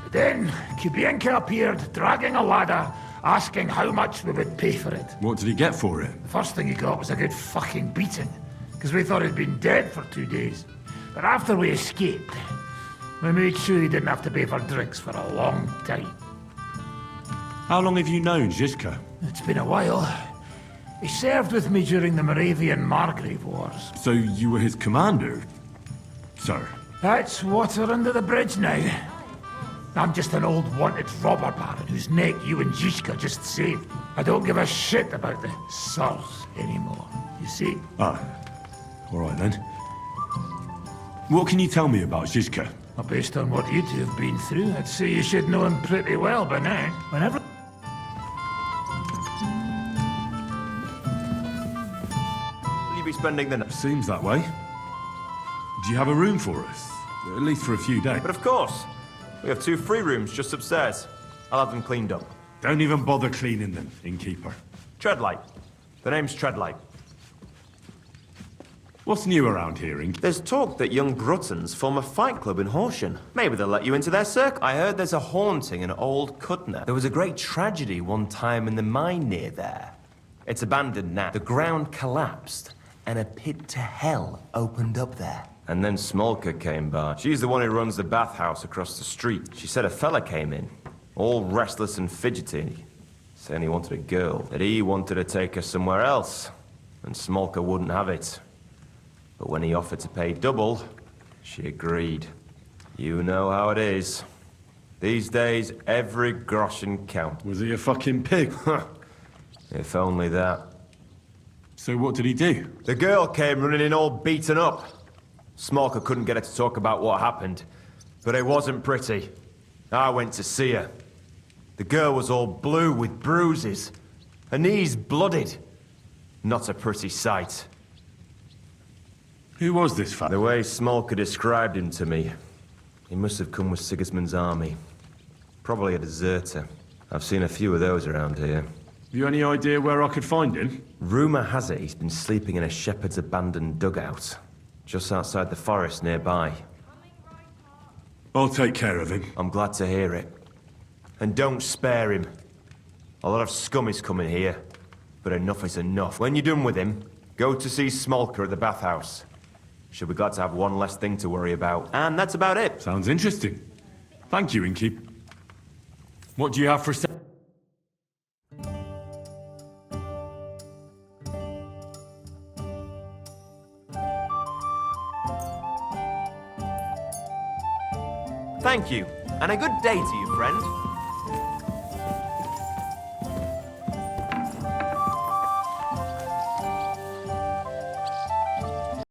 [SPEAKER 19] But then Kubienka appeared, dragging a ladder, asking how much we would pay for it.
[SPEAKER 3] What did he get for it?
[SPEAKER 19] The first thing he got was a good fucking beating, because we thought he'd been dead for 2 days. But after we escaped, we made sure he didn't have to pay for drinks for a long time.
[SPEAKER 3] How long have you known Zizka?
[SPEAKER 19] It's been a while. He served with me during the Moravian-Margrave Wars.
[SPEAKER 3] So you were his commander, sir?
[SPEAKER 19] That's water under the bridge now. I'm just an old wanted robber baron whose neck you and Zizka just saved. I don't give a shit about the sirs anymore, you see?
[SPEAKER 3] Ah, all right then. What can you tell me about Zizka?
[SPEAKER 19] Well, based on what you two have been through, I'd say you should know him pretty well by now. Whenever...
[SPEAKER 16] Will you be spending the night?
[SPEAKER 3] Seems that way. Do you have a room for us? At least for a few days.
[SPEAKER 16] But of course. We have 2 free rooms just upstairs. I'll have them cleaned up.
[SPEAKER 3] Don't even bother cleaning them, innkeeper.
[SPEAKER 16] Treadlight. The name's Treadlight.
[SPEAKER 3] What's new around here, Ink?
[SPEAKER 16] There's talk that young Gruttons form a fight club in Horsham. Maybe they'll let you into their circle. I heard there's a haunting in Old Cutner. There was a great tragedy one time in the mine near there. It's abandoned now. The ground collapsed, and a pit to hell opened up there. And then Smolka came by. She's the one who runs the bathhouse across the street. She said a fella came in, all restless and fidgety, saying he wanted a girl, that he wanted to take her somewhere else, and Smolka wouldn't have it. But when he offered to pay double, she agreed. You know how it is. These days, every groschen counts.
[SPEAKER 3] Was he a fucking pig?
[SPEAKER 16] If only that.
[SPEAKER 3] So what did he do?
[SPEAKER 16] The girl came running in all beaten up. Smolka couldn't get her to talk about what happened, but it wasn't pretty. I went to see her. The girl was all blue with bruises, her knees blooded. Not a pretty sight.
[SPEAKER 3] Who was this fella?
[SPEAKER 16] The way Smolka described him to me, he must have come with Sigismund's army. Probably a deserter. I've seen a few of those around here.
[SPEAKER 3] Have you any idea where I could find him?
[SPEAKER 16] Rumour has it he's been sleeping in a shepherd's abandoned dugout, just outside the forest nearby.
[SPEAKER 3] I'll take care of him.
[SPEAKER 16] I'm glad to hear it. And don't spare him. A lot of scum is coming here, but enough is enough. When you're done with him, go to see Smolka at the bathhouse. She'll be glad to have one less thing to worry about. And that's about it.
[SPEAKER 3] Sounds interesting. Thank you, Inkeep. What do you have for
[SPEAKER 16] Thank you, and a good day to you, friend.